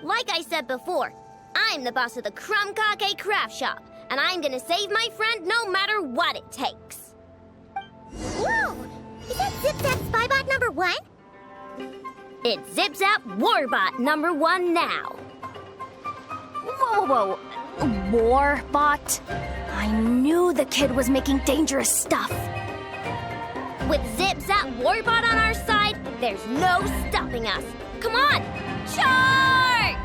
Like I said before, I'm the boss of the Cake Craft Shop, and I'm gonna save my friend no matter what it takes. Whoa! Is that Zip-Zap Spybot number 1? It's Zip-Zap Warbot number 1 now. Whoa. Warbot? I knew the kid was making dangerous stuff. With Zip-Zap Warbot on our side, there's no stopping us. Come on, charge!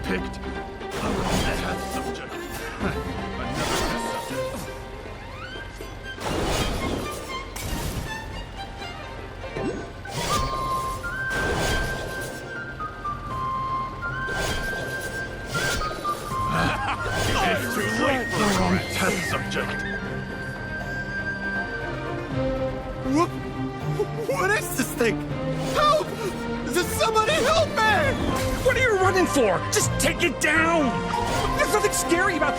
Picked. Test subject. Another test subject. It's too late for the wrong test subject. What is this thing? Help! Does somebody help me? What are you running for? Just take it down! There's nothing scary about...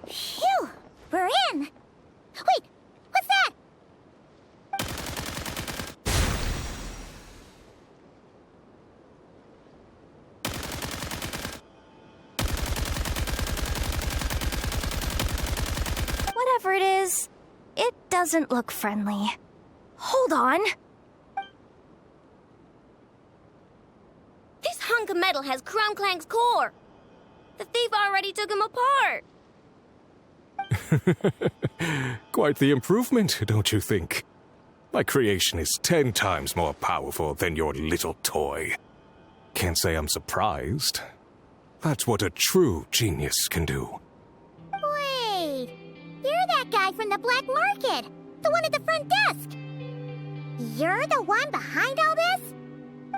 Phew! We're in! Wait! What's that? Whatever it is, it doesn't look friendly. Hold on. This hunk of metal has Clink Clank's core. The thief already took him apart. Quite the improvement, don't you think? My creation is 10 times more powerful than your little toy. Can't say I'm surprised. That's what a true genius can do. Wait! You're that guy from the black market! The one at the front desk! You're the one behind all this?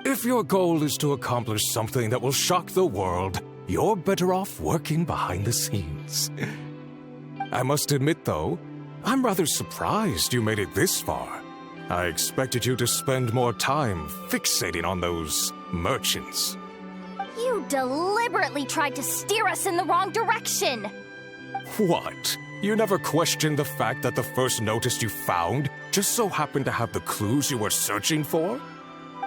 If your goal is to accomplish something that will shock the world, you're better off working behind the scenes. I must admit, though, I'm rather surprised you made it this far. I expected you to spend more time fixating on those merchants. You deliberately tried to steer us in the wrong direction! What? You never questioned the fact that the first notice you found just so happened to have the clues you were searching for?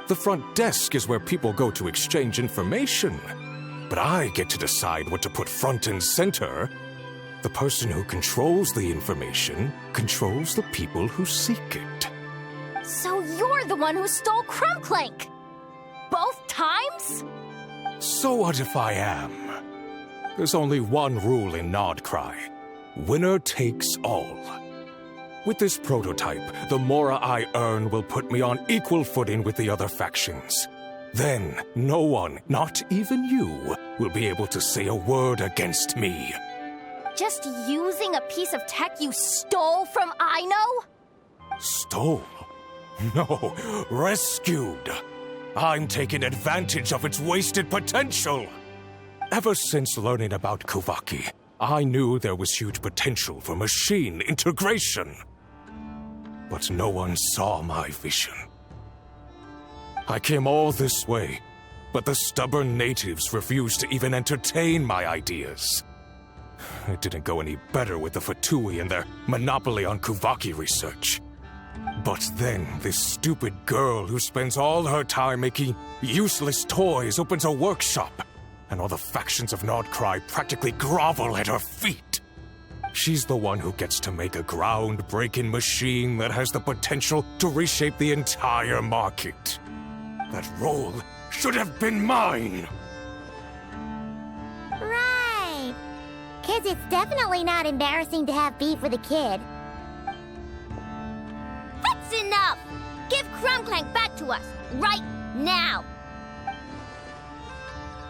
The front desk is where people go to exchange information. But I get to decide what to put front and center. The person who controls the information controls the people who seek it. So you're the one who stole Clink Clank! Both times? So what if I am? There's only one rule in Nodcry. Winner takes all. With this prototype, the Mora I earn will put me on equal footing with the other factions. Then, no one, not even you, will be able to say a word against me. Just using a piece of tech you stole from Aino? Stole? No, rescued. I'm taking advantage of its wasted potential. Ever since learning about Kuvaki, I knew there was huge potential for machine integration. But no one saw my vision. I came all this way, but the stubborn natives refused to even entertain my ideas. It didn't go any better with the Fatui and their monopoly on Kuvaki research. But then, this stupid girl who spends all her time making useless toys opens a workshop, and all the factions of Nodcry practically grovel at her feet. She's the one who gets to make a groundbreaking machine that has the potential to reshape the entire market. That role should have been mine! Right. 'Cause it's definitely not embarrassing to have beef with a kid. That's enough! Give Clink Clank back to us, right now!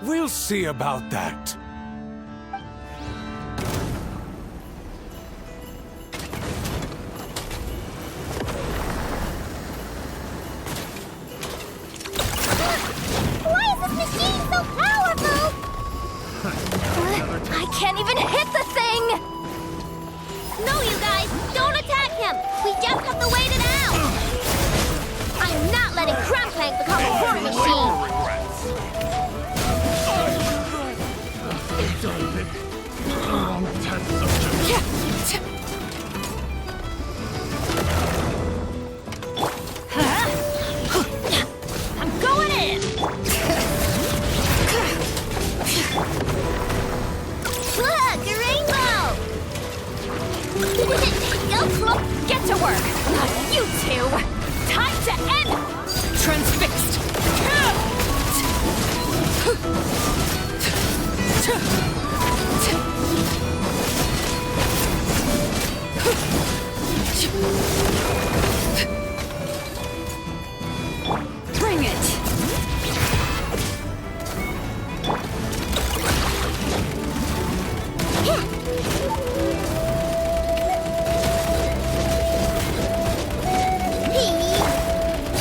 We'll see about that. Why is this machine so powerful? I can't even hit the thing! No, you guys! Don't attack him! We just have to wait it out! I am not letting Clink Clank become a war machine! I'm going in! Look, a rainbow! Go, Clunk! Get to work! Not you two! Time to end! Transfixed! Bring it!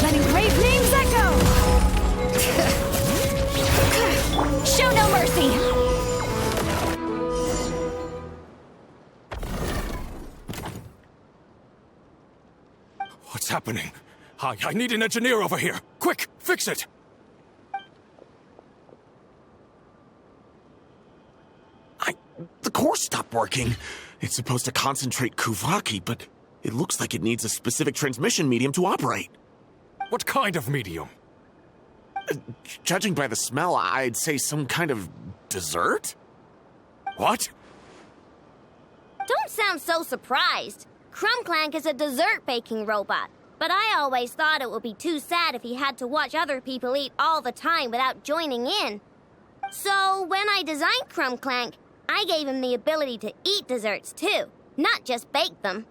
Letting brave names echo! Show no mercy! What's happening? I need an engineer over here. Quick, fix it! The core stopped working. It's supposed to concentrate Kuvaki, but it looks like it needs a specific transmission medium to operate. What kind of medium? Judging by the smell, I'd say some kind of dessert? What? Don't sound so surprised. Clink Clank is a dessert baking robot, but I always thought it would be too sad if he had to watch other people eat all the time without joining in. So when I designed Clink Clank, I gave him the ability to eat desserts too, not just bake them.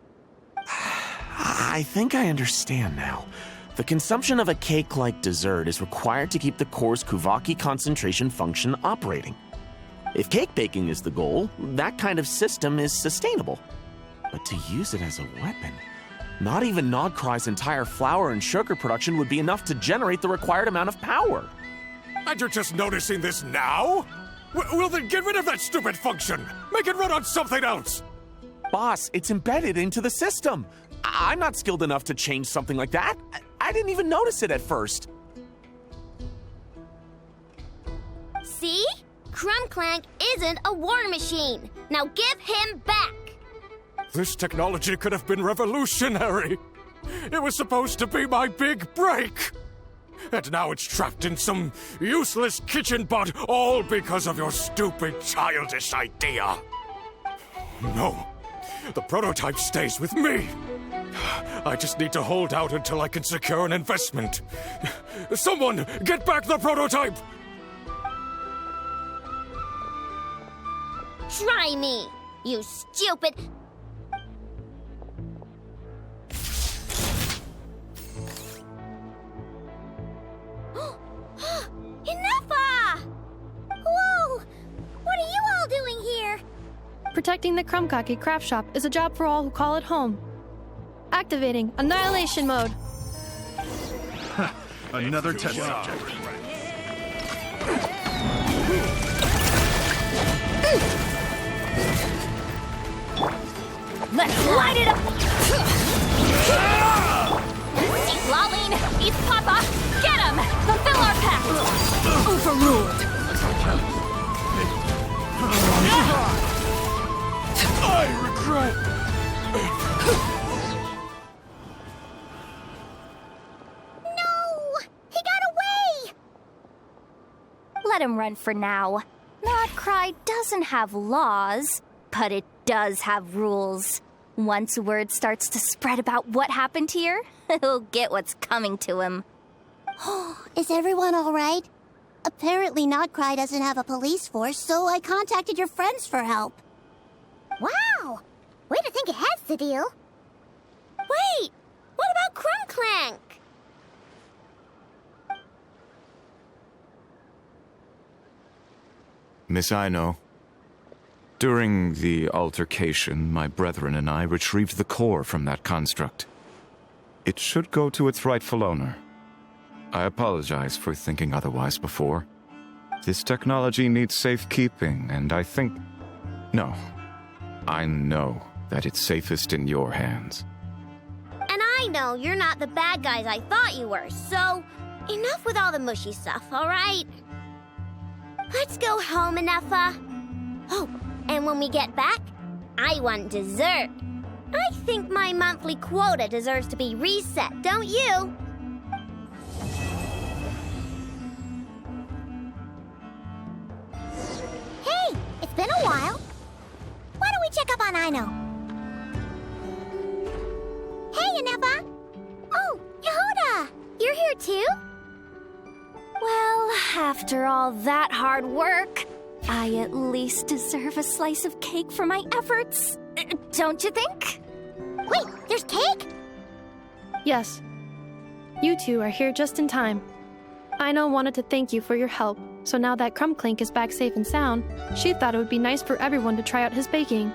I think I understand now. The consumption of a cake-like dessert is required to keep the core's Kuvaki concentration function operating. If cake baking is the goal, that kind of system is sustainable. But to use it as a weapon, not even Nodcry's entire flour and sugar production would be enough to generate the required amount of power. And you're just noticing this now? Well then get rid of that stupid function! Make it run on something else! Boss, it's embedded into the system. I'm not skilled enough to change something like that. I didn't even notice it at first. See? Clink Clank isn't a war machine. Now give him back. This technology could have been revolutionary. It was supposed to be my big break. And now it's trapped in some useless kitchen bot, all because of your stupid, childish idea. No, the prototype stays with me. I just need to hold out until I can secure an investment. Someone, get back the prototype! Try me, you stupid... Enough! Whoa! What are you all doing here? Protecting the Clink craft shop is a job for all who call it home. Activating Annihilation Mode. Another test subject. Let's light it up! See, Lolene! East Papa! Get him! Fulfill our pact! Overruled! I regret... No! He got away! Let him run for now. Nodcry doesn't have laws, but it does have rules. Once word starts to spread about what happened here, he'll get what's coming to him. Is everyone all right? Apparently Nodcry doesn't have a police force, so I contacted your friends for help. Wow! Way to think ahead, Cedille. Wait! What about Clink Clank? Miss Aino, during the altercation, my brethren and I retrieved the core from that construct. It should go to its rightful owner. I apologize for thinking otherwise before. This technology needs safekeeping, and I think... No. I know that it's safest in your hands. And I know you're not the bad guys I thought you were, so enough with all the mushy stuff, all right? Let's go home, Enougha. Oh, and when we get back, I want dessert. I think my monthly quota deserves to be reset, don't you? Hey, it's been a while. Why don't we check up on Aino? Hey, Enougha! Oh, Yehuda! You're here too? Well, after all that hard work, I at least deserve a slice of cake for my efforts. Don't you think? Wait, there's cake? Yes. You two are here just in time. Aino wanted to thank you for your help, so now that Clink Clank is back safe and sound, she thought it would be nice for everyone to try out his baking.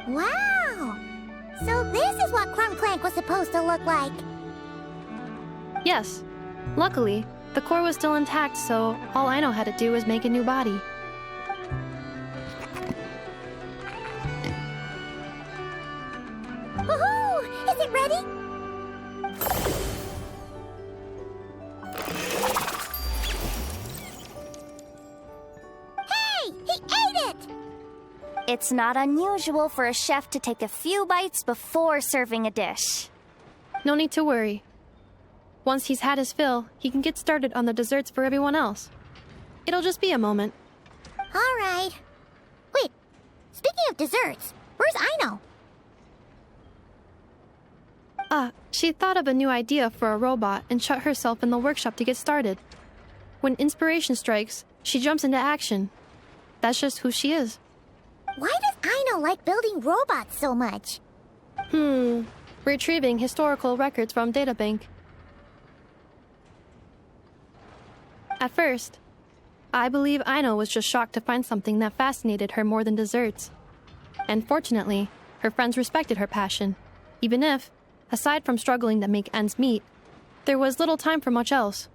Wow! So this is what Clink Clank was supposed to look like. Yes. Luckily, the core was still intact, so all Aino had to do was make a new body. ready? Hey! He ate it! It's not unusual for a chef to take a few bites before serving a dish. No need to worry. Once he's had his fill, he can get started on the desserts for everyone else. It'll just be a moment. All right. Wait, speaking of desserts, where's Aino? She thought of a new idea for a robot and shut herself in the workshop to get started. When inspiration strikes, she jumps into action. That's just who she is. Why does Aino like building robots so much? Retrieving historical records from databank. At first, I believe Aino was just shocked to find something that fascinated her more than desserts. And fortunately, her friends respected her passion, even if, aside from struggling to make ends meet, there was little time for much else.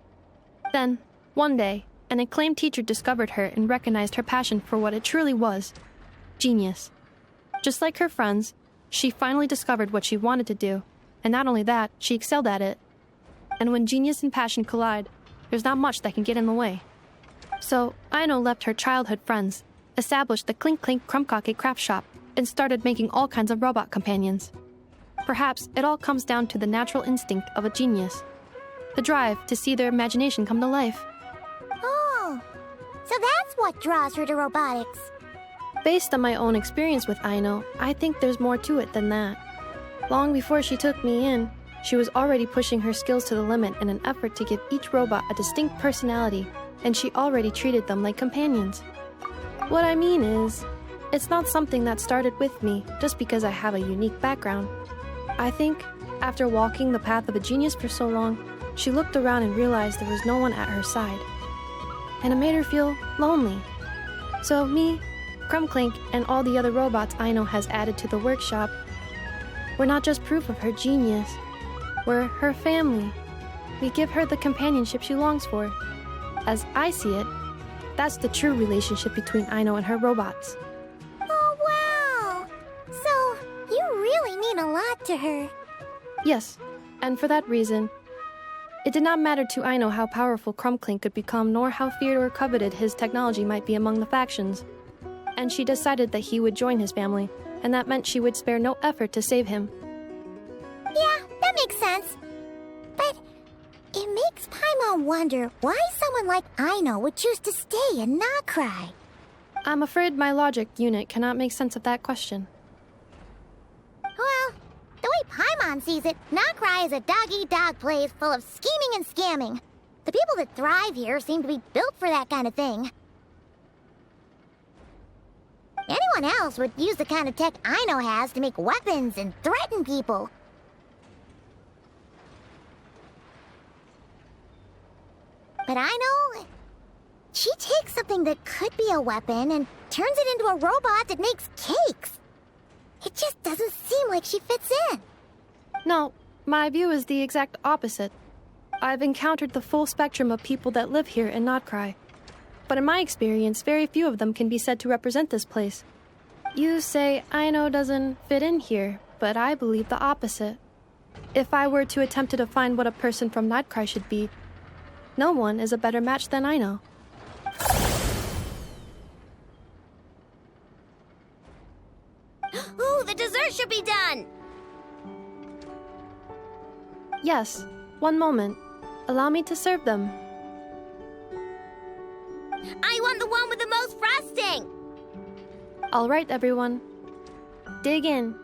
Then, one day, an acclaimed teacher discovered her and recognized her passion for what it truly was: genius. Just like her friends, she finally discovered what she wanted to do, and not only that, she excelled at it. And when genius and passion collide, there's not much that can get in the way. So, Aino left her childhood friends, established the Clink Clank Clash shop, and started making all kinds of robot companions. Perhaps it all comes down to the natural instinct of a genius. The drive to see their imagination come to life. Oh, so that's what draws her to robotics. Based on my own experience with Aino, I think there's more to it than that. Long before she took me in, she was already pushing her skills to the limit in an effort to give each robot a distinct personality, and she already treated them like companions. What I mean is, it's not something that started with me just because I have a unique background. I think, after walking the path of a genius for so long, she looked around and realized there was no one at her side. And it made her feel lonely. So me, Clink, and all the other robots Aino has added to the workshop, we're not just proof of her genius. We're her family. We give her the companionship she longs for. As I see it, that's the true relationship between Aino and her robots. Oh, wow! So, you really mean a lot to her. Yes, and for that reason, it did not matter to Aino how powerful Clink could become, nor how feared or coveted his technology might be among the factions. And she decided that he would join his family, and that meant she would spare no effort to save him. Yeah, that makes sense. But it makes Paimon wonder why someone like Aino would choose to stay and not cry. I'm afraid my logic unit cannot make sense of that question. Well, the way Paimon sees it, Nocry is a dog-eat-dog place full of scheming and scamming. The people that thrive here seem to be built for that kind of thing. Anyone else would use the kind of tech Aino has to make weapons and threaten people. But Aino, she takes something that could be a weapon and turns it into a robot that makes cakes. It just doesn't seem like she fits in. No, my view is the exact opposite. I've encountered the full spectrum of people that live here in Nocry. But in my experience, very few of them can be said to represent this place. You say Aino doesn't fit in here, but I believe the opposite. If I were to attempt to define what a person from Nocry should be, no one is a better match than Aino. Ooh, the dessert should be done! Yes, one moment. Allow me to serve them. I want the one with the most frosting! All right, everyone. Dig in.